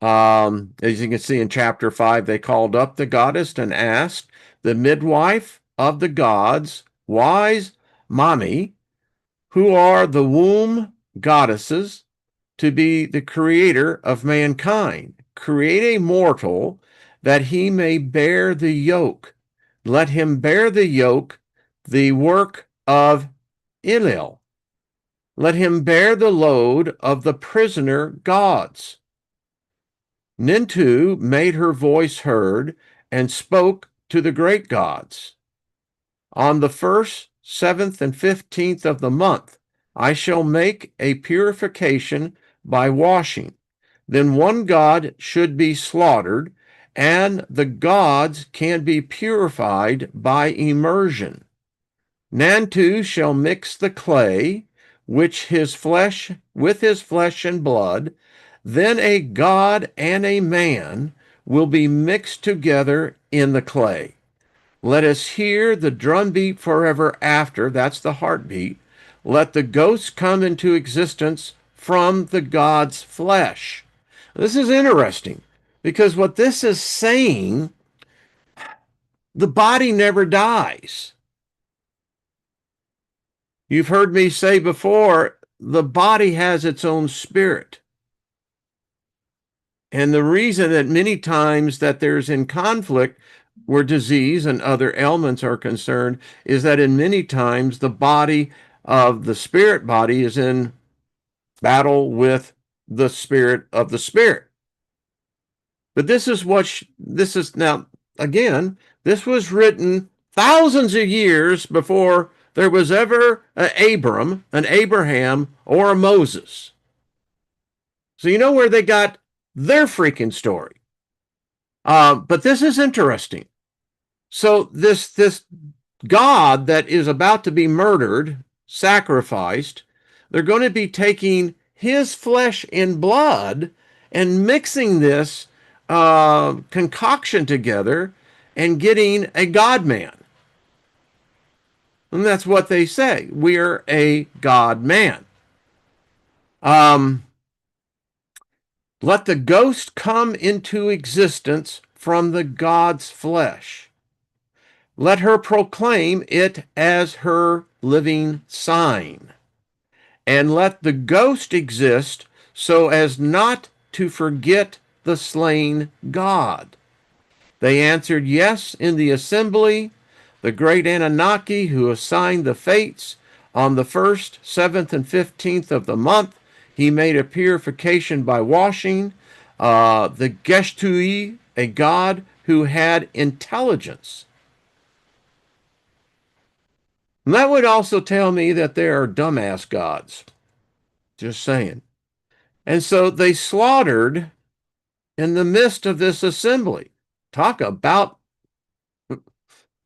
As you can see in chapter 5, they called up the goddess and asked the midwife of the gods, wise Mami, who are the womb goddesses, to be the creator of mankind. Create a mortal that he may bear the yoke. Let him bear the yoke, the work of Enlil. Let him bear the load of the prisoner gods. Nintu made her voice heard and spoke to the great gods. On the 1st, 7th, and 15th of the month, I shall make a purification by washing. Then one god should be slaughtered, and the gods can be purified by immersion. Nantu shall mix the clay, with his flesh and blood. Then a god and a man will be mixed together in the clay. Let us hear the drumbeat forever after. That's the heartbeat. Let the ghosts come into existence from the god's flesh. This is interesting because what this is saying, the body never dies. You've heard me say before, the body has its own spirit. And the reason that many times that there's in conflict where disease and other ailments are concerned is that in many times the body of the spirit body is in battle with the spirit of the spirit. But this is this is now, again, this was written thousands of years before there was ever an Abram, an Abraham, or a Moses. So you know where they got their freaking story. But this is interesting. So this God that is about to be murdered, sacrificed, they're going to be taking his flesh and blood and mixing this concoction together and getting a God man. And that's what they say. We're a God man. Let the ghost come into existence from the God's flesh. Let her proclaim it as her living sign. And let the ghost exist so as not to forget the slain God. They answered yes in the assembly. The great Anunnaki, who assigned the fates on the 1st, 7th, and 15th of the month, he made a purification by washing. The Geshtui, a god who had intelligence. And that would also tell me that there are dumbass gods. Just saying. And so they slaughtered in the midst of this assembly. Talk about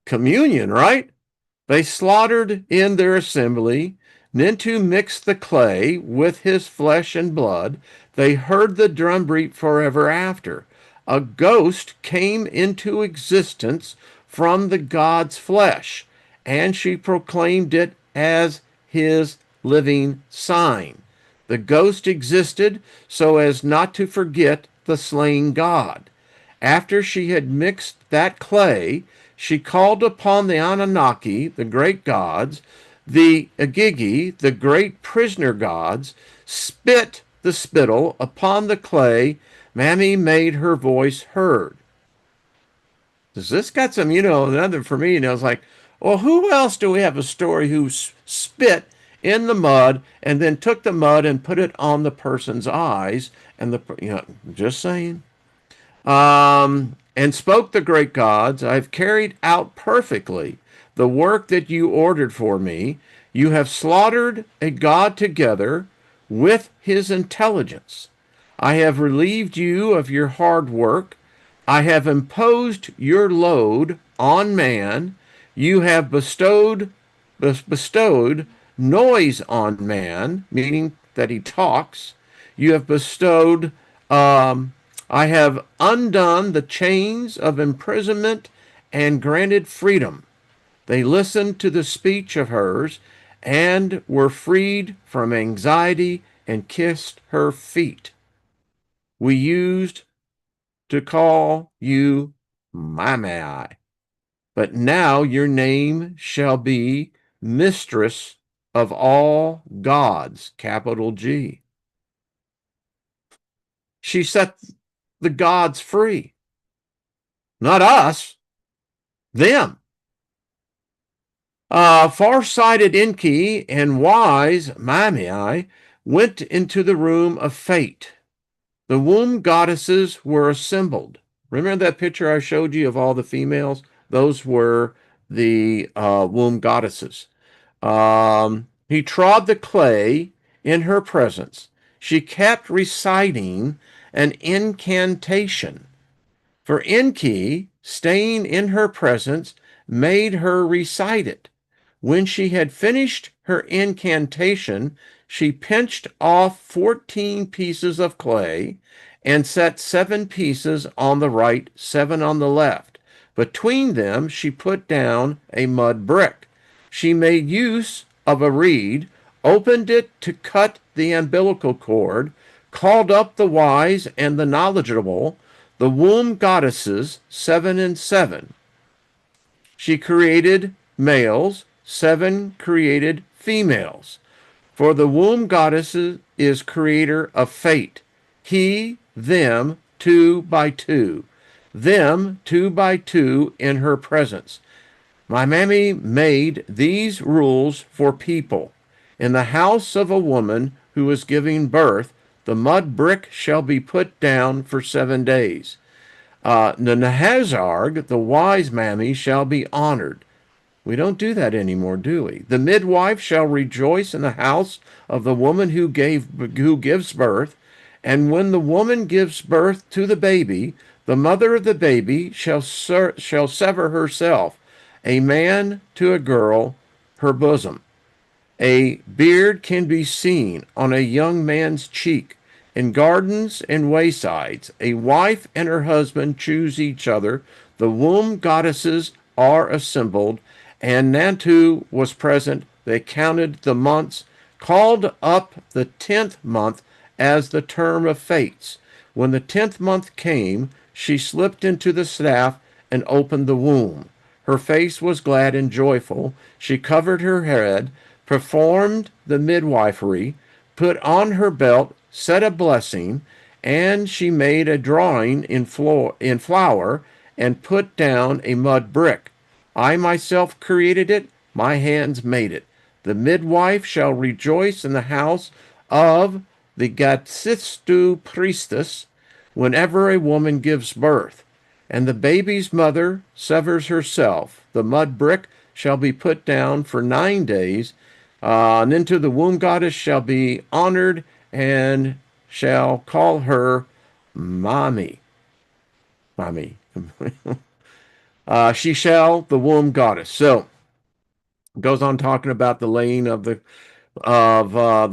communion, right? They slaughtered in their assembly, then to mix the clay with his flesh and blood. They heard the drum beat forever after. A ghost came into existence from the God's flesh, and she proclaimed it as his living sign. The ghost existed so as not to forget the slain God. After she had mixed that clay, she called upon the Anunnaki, the great gods, the Agigi, the great prisoner gods, spit the spittle upon the clay. Mammy made her voice heard. Does this got some, another for me? And I was like, well, who else do we have a story who spit in the mud and then took the mud and put it on the person's eyes? And just saying. And spoke the great gods, I've carried out perfectly the work that you ordered for me. You have slaughtered a god together with his intelligence. I have relieved you of your hard work. I have imposed your load on man. You have bestowed noise on man, meaning that he talks. You have bestowed I have undone the chains of imprisonment and granted freedom. They listened to the speech of hers and were freed from anxiety and kissed her feet. We used to call you Mamai, but now your name shall be Mistress of all gods, capital G. She set the gods free. Not us, them. Far-sighted Enki and wise Mamiai went into the room of fate. The womb goddesses were assembled. Remember that picture I showed you of all the females? Those were the womb goddesses. He trod the clay in her presence. She kept reciting an incantation. For Enki, staying in her presence, made her recite it. When she had finished her incantation, she pinched off 14 pieces of clay and set 7 pieces on the right, 7 on the left. Between them, she put down a mud brick. She made use of a reed, opened it to cut the umbilical cord, called up the wise and the knowledgeable, the womb goddesses, 7 and 7. She created males, 7 created females. For the womb goddess is creator of fate. He, them, two by two, them two by two in her presence. My mammy made these rules for people. In the house of a woman who is giving birth, the mud brick shall be put down for 7 days. The Nahazarg, the wise mammy, shall be honored. We don't do that anymore, do we? The midwife shall rejoice in the house of the woman who gives birth, and when the woman gives birth to the baby, the mother of the baby shall sever herself, a man to a girl, her bosom. A beard can be seen on a young man's cheek. In gardens and waysides, a wife and her husband choose each other. The womb goddesses are assembled, and Nantu was present. They counted the months, called up the 10th month as the term of fates. When the 10th month came, she slipped into the staff and opened the womb. Her face was glad and joyful. She covered her head, performed the midwifery, put on her belt, said a blessing, and she made a drawing in flour and put down a mud brick. I myself created it, my hands made it. The midwife shall rejoice in the house of the Gatsistu priestess whenever a woman gives birth, and the baby's mother severs herself. The mud brick shall be put down for 9 days, and into the womb goddess shall be honored and shall call her Mommy. Mommy. She shall, the womb goddess. So, goes on talking about the laying of the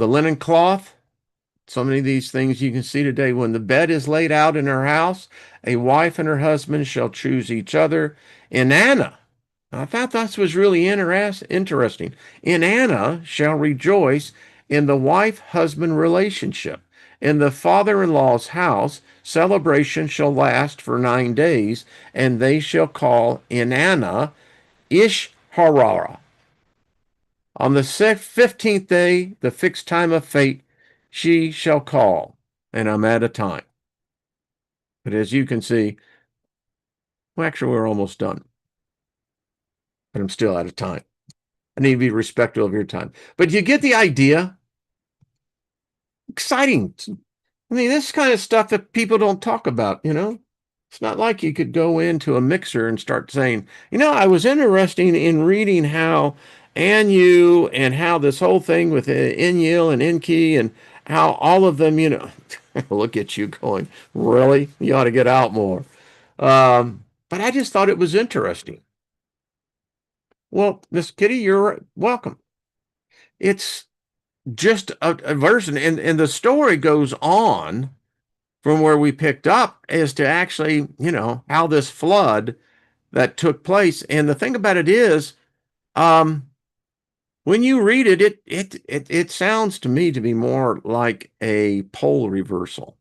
linen cloth. So many of these things you can see today. When the bed is laid out in her house, a wife and her husband shall choose each other. In Anna, I thought that was really interesting. In Anna shall rejoice in the wife-husband relationship. In the father-in-law's house, celebration shall last for 9 days, and they shall call Inanna Ishharara. On the 15th day, the fixed time of fate, she shall call, and I'm out of time. But as you can see, well, actually, we're almost done, but I'm still out of time. I need to be respectful of your time. But you get the idea? Exciting. I mean, this kind of stuff that people don't talk about, you know? It's not like you could go into a mixer and start saying, I was interested in reading how Anu and how this whole thing with Enlil and Enki and how all of them, look at you going, really? You ought to get out more. But I just thought it was interesting. Well, Miss Kitty, you're welcome. It's just a version, and the story goes on from where we picked up as to actually, how this flood that took place. And the thing about it is, when you read it sounds to me to be more like a pole reversal.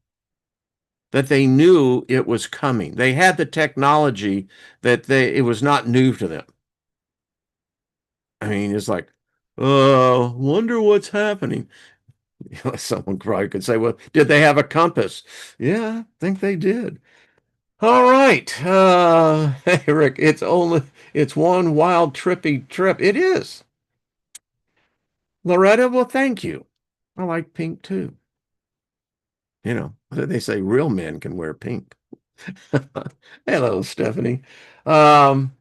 That they knew it was coming. They had the technology that it was not new to them. I mean, it's like, wonder what's happening. Someone probably could say, well, did they have a compass? Yeah, I think they did. All right. Hey, Rick, it's one wild, trippy trip. It is. Loretta, well, thank you. I like pink too. They say real men can wear pink. Hello, Stephanie. Um,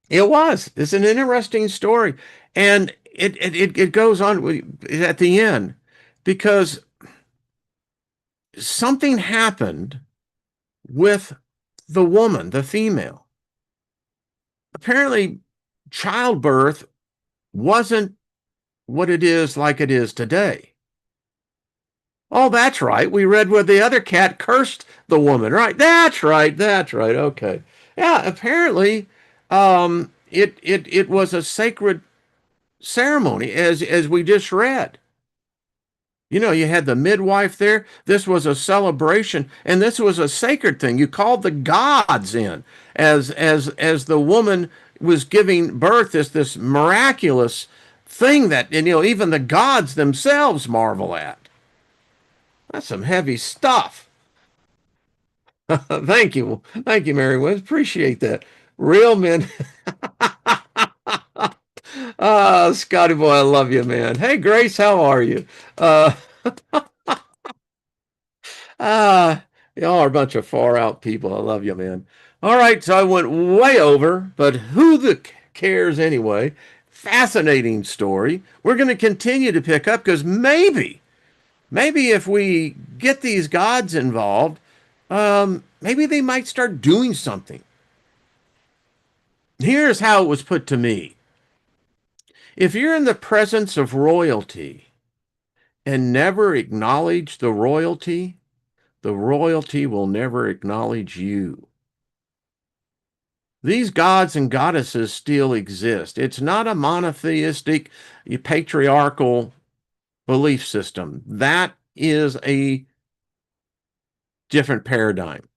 it's an interesting story. And it goes on at the end because something happened with the woman, the female. Apparently, childbirth wasn't what it is like it is today. Oh, that's right. We read where the other cat cursed the woman, right? That's right. That's right. Okay. Yeah, apparently, it was a sacred ceremony as we just read. You had the midwife there. This was a celebration, and this was a sacred thing. You called the gods in as the woman was giving birth. This miraculous thing that even the gods themselves marvel at. That's some heavy stuff. Thank you. Thank you, Mary Wynn. Appreciate that. Real men. Ah, Scotty boy, I love you, man. Hey, Grace, how are you? Uh, y'all are a bunch of far out people. I love you, man. All right, so I went way over, but who the cares anyway? Fascinating story. We're going to continue to pick up because maybe if we get these gods involved, maybe they might start doing something. Here's how it was put to me. If you're in the presence of royalty and never acknowledge the royalty will never acknowledge you. These gods and goddesses still exist. It's not a monotheistic, patriarchal belief system. That is a different paradigm.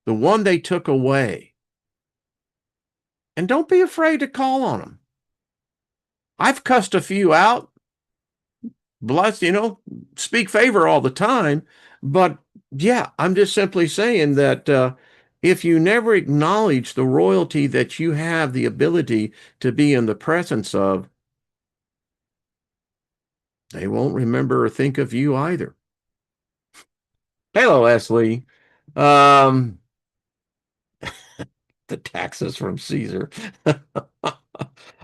The one they took away. And don't be afraid to call on them. I've cussed a few out, bless, speak favor all the time. But yeah, I'm just simply saying that if you never acknowledge the royalty that you have the ability to be in the presence of, they won't remember or think of you either. Hello, Leslie. Um, the taxes from Caesar.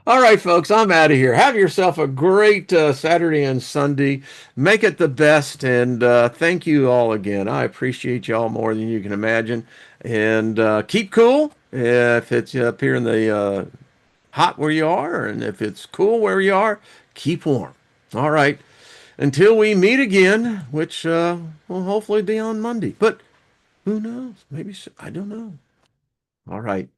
All right, folks, I'm out of here. Have yourself a great Saturday and Sunday. Make it the best. And thank you all again. I appreciate y'all more than you can imagine. And keep cool if it's up here in the hot where you are. And if it's cool where you are, keep warm. All right. Until we meet again, which will hopefully be on Monday. But who knows? Maybe, I don't know. All right.